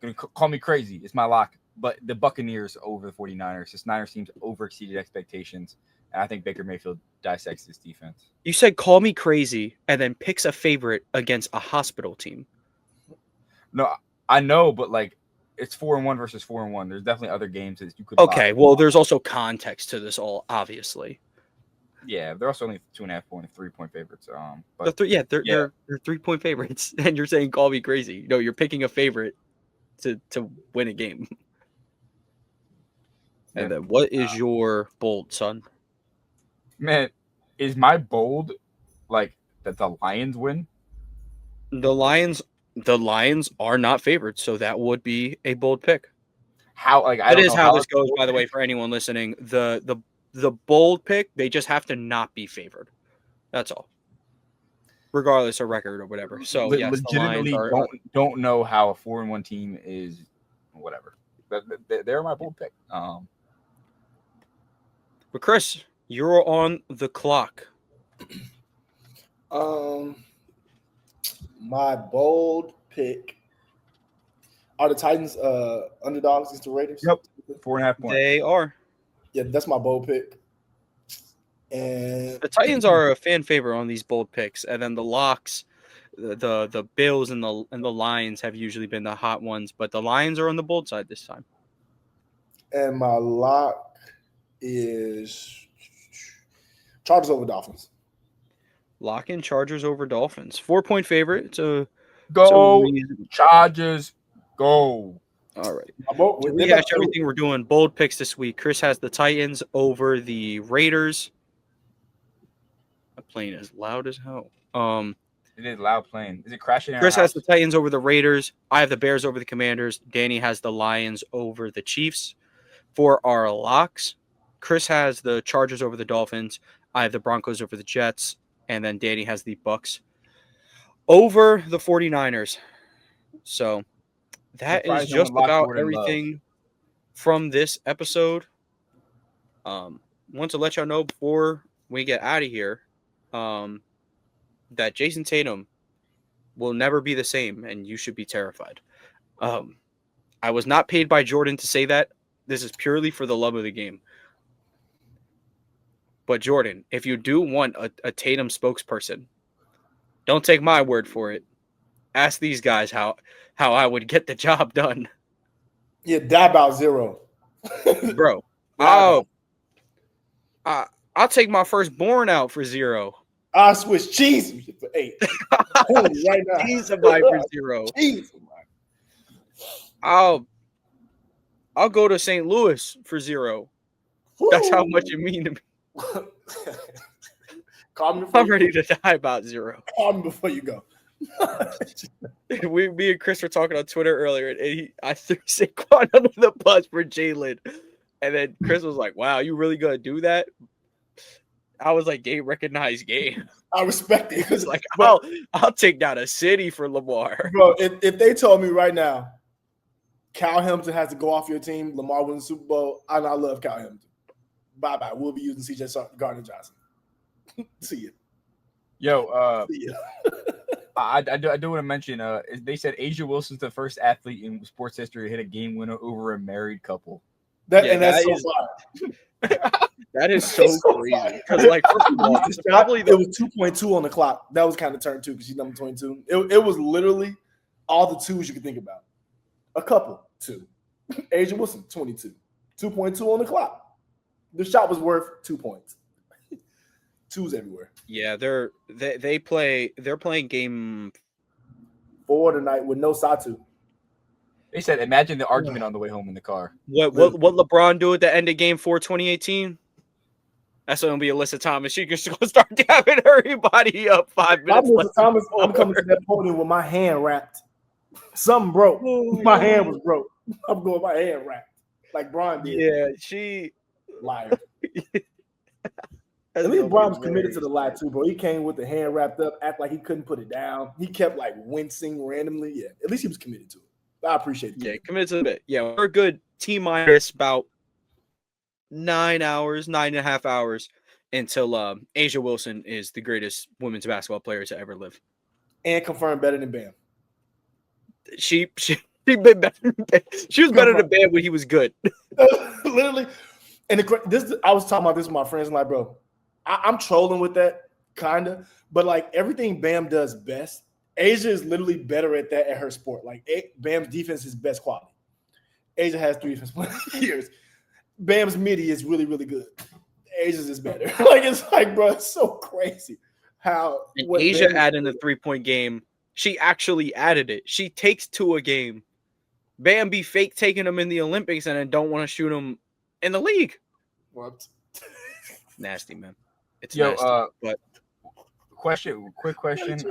Gonna call me crazy. It's my lock, but the Buccaneers over the 49ers. This Niners team's overexceeded expectations, and I think Baker Mayfield dissects this defense. You said call me crazy, and then picks a favorite against a hospital team. No, I know, but like it's 4-1 versus 4-1. There's definitely other games that you could. Okay, well, there's also context to this all, obviously. Yeah, they're also only 2.5-point, 3-point favorites. But they're 3-point favorites, and you're saying call me crazy. No, you're picking a favorite to win a game. And then, what is your bold, son? Man, is my bold like that the Lions win? The Lions are not favorites, so that would be a bold pick. How like I that don't is know how this goes, by the way, for anyone listening. The bold pick, they just have to not be favored. That's all. Regardless of record or whatever. So yes, legitimately don't know how a 4-1 team is whatever. They're my bold pick. But Chris, you're on the clock. My bold pick. Are the Titans underdogs against the Raiders? Yep. 4.5 points. They are. Yeah, that's my bold pick. And the Titans are a fan favorite on these bold picks, and then the locks, the Bills and the Lions have usually been the hot ones, but the Lions are on the bold side this time. And my lock is Chargers over Dolphins. Lock in Chargers over Dolphins. 4-point favorite. It's Chargers. Go. All right. To rehash everything we're doing, bold picks this week. Chris has the Titans over the Raiders. A plane is loud as hell. It is loud playing. Is it crashing? Chris has the Titans over the Raiders. I have the Bears over the Commanders. Danny has the Lions over the Chiefs. For our locks, Chris has the Chargers over the Dolphins. I have the Broncos over the Jets. And then Danny has the Bucks over the 49ers. So that is just about everything from this episode. Want to let y'all know before we get out of here that Jason Tatum will never be the same, and you should be terrified. I was not paid by Jordan to say that. This is purely for the love of the game. But Jordan, if you do want a Tatum spokesperson, don't take my word for it. Ask these guys how I would get the job done. Yeah, die about 0. Bro, I'll take my firstborn out for 0. I'll switch cheese for 8. Right now. Cheese somebody for 0. Cheese. I'll go to St. Louis for 0. That's how much it means to me. I'm ready to die about 0. Call me before you go. Me and Chris were talking on Twitter earlier, and I threw Saquon under the bus for Jaylen, and then Chris was like, "Wow, you really gonna do that?" I was like, "Game recognized game." I respect it. It's like, I'll take down a city for Lamar. Bro, if they told me right now, Cal Hamilton has to go off your team, Lamar wins the Super Bowl, I love Cal Hamilton. Bye-bye. We'll be using CJ Gardner-Johnson. See you. Yo, See ya. I do want to mention, they said Asia Wilson's the first athlete in sports history to hit a game winner over a married couple. That's so fire. That is so crazy. Because, like, first of all, it was 2.2 on the clock. That was kind of turn 2 because she's number 22. It was literally all the twos you could think about. A couple, 2. Asia Wilson, 22. 2.2 on the clock. The shot was worth 2 points. 2s everywhere. Yeah, they're playing game 4 tonight with no Satu. They said, imagine the argument on the way home in the car. What LeBron do at the end of game 4, 2018? That's going to be Alyssa Thomas. She can start dabbing everybody up 5 minutes. Alyssa Thomas, I'm coming to that podium with my hand wrapped. Something broke. My hand was broke. I'm going with my hand wrapped. Like Bron did. Yeah, she liar. At least Bron was committed to the lie too, bro. He came with the hand wrapped up, act like he couldn't put it down. He kept like wincing randomly. Yeah, at least he was committed to it. I appreciate it. Yeah, committed to the bit. Yeah, we're a good T-minus about 9.5 hours until Asia Wilson is the greatest women's basketball player to ever live. And confirmed better than Bam. She been better than Bam. She was better than Bam when he was good. Literally. And I was talking about this with my friends. I'm like, bro, I'm trolling with that, kind of. But, like, everything Bam does best, Asia is literally better at that at her sport. Like, Bam's defense is best quality. Asia has 3 defense players. Bam's midi is really, really good. Asia's is better. Like, it's like, bro, it's so crazy how Asia added a 3-point game. She actually added it. She takes 2 a game. Bam be fake taking them in the Olympics and then don't want to shoot them in the league. What? Nasty, man. It's nasty. But quick question. It's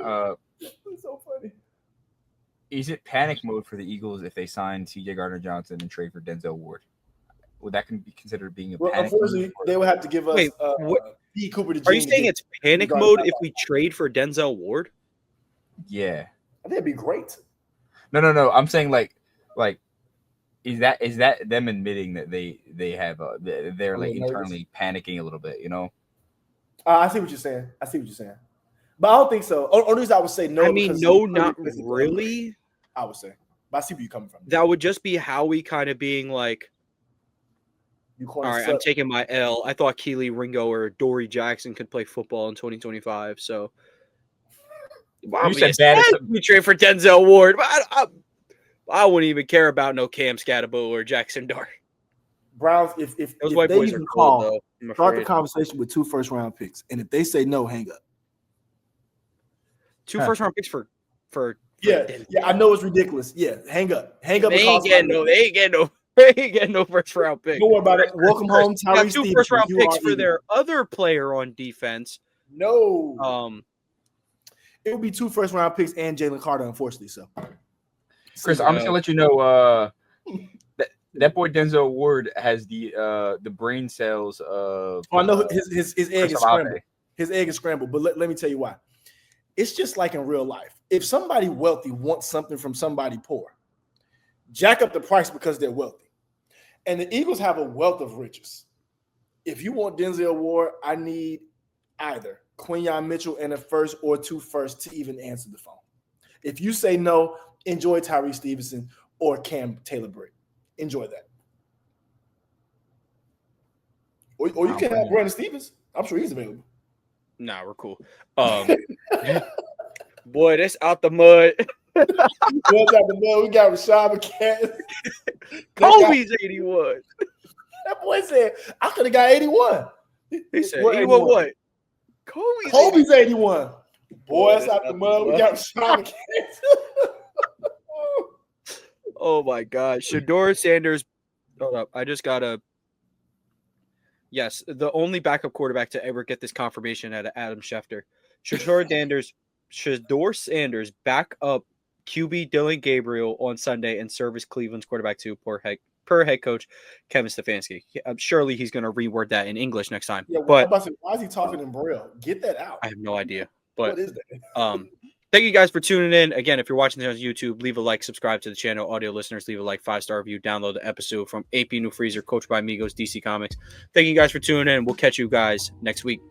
so funny. Is it panic mode for the Eagles if they sign CJ Gardner-Johnson and trade for Denzel Ward? Would that be considered being a panic unfortunately, mode? They would have to give us P. Cooper to Are you saying it's panic mode if we trade for Denzel Ward? Yeah. I think it'd be great. No. I'm saying like is that them admitting that they have they're like internally panicking a little bit, you know? I see what you're saying. But I don't think so. Only reason I would say no. I mean, no, not really. I would say. But I see where you're coming from. That would just be Howie kind of being like, all right, I'm taking my L. I thought Keely Ringo or Dory Jackson could play football in 2025. So you said bad. We trade for Denzel Ward. I wouldn't even care about no Cam Scatterbo or Jackson Dart. Browns, if those white they boys even are call, cool, though, start the conversation with 2 first-round picks. And if they say no, hang up. 2 first-round picks for yeah, I know it's ridiculous. Yeah, hang up. They ain't getting no first-round picks. Don't worry about it. Welcome home, Tyree Stevenson. 2 first-round picks for their other player on defense. No. It would be 2 first-round picks and Jalen Carter, unfortunately. So, Chris, I'm just gonna let you know that boy Denzel Ward has the brain cells of. I know his egg is scrambled. His egg is scrambled, but let me tell you why. It's just like in real life. If somebody wealthy wants something from somebody poor, jack up the price because they're wealthy. And the Eagles have a wealth of riches. If you want Denzel Ward, I need either Quinyon Mitchell and a first or 2 firsts to even answer the phone. If you say no, enjoy Tyree Stevenson or Cam Taylor-Britt. Enjoy that. Or you can have Brandon Stevens. I'm sure he's available. Nah, we're cool. Boy, this out the mud. What's out the mud? We got Rashad McCants. Kobe's 81. That boy said, I could have got 81. He said, 81 what? Kobe's 81. Boy, that's out the mud. We got Rashad McCants. Oh, my God. Shedeur Sanders. Hold up. I just got a. Yes, the only backup quarterback to ever get this confirmation at Adam Schefter. Shedeur Sanders back up QB Dylan Gabriel on Sunday and serve as Cleveland's quarterback too, per head coach Kevin Stefanski. Surely he's going to reword that in English next time. Yeah, but why is he talking in Braille? Get that out. I have no idea. But what is that? Thank you guys for tuning in. Again, if you're watching this on YouTube, leave a like, subscribe to the channel. Audio listeners, leave a like, 5-star review, download the episode from AP New Freezer, coached by Amigos DC Comics. Thank you guys for tuning in. We'll catch you guys next week.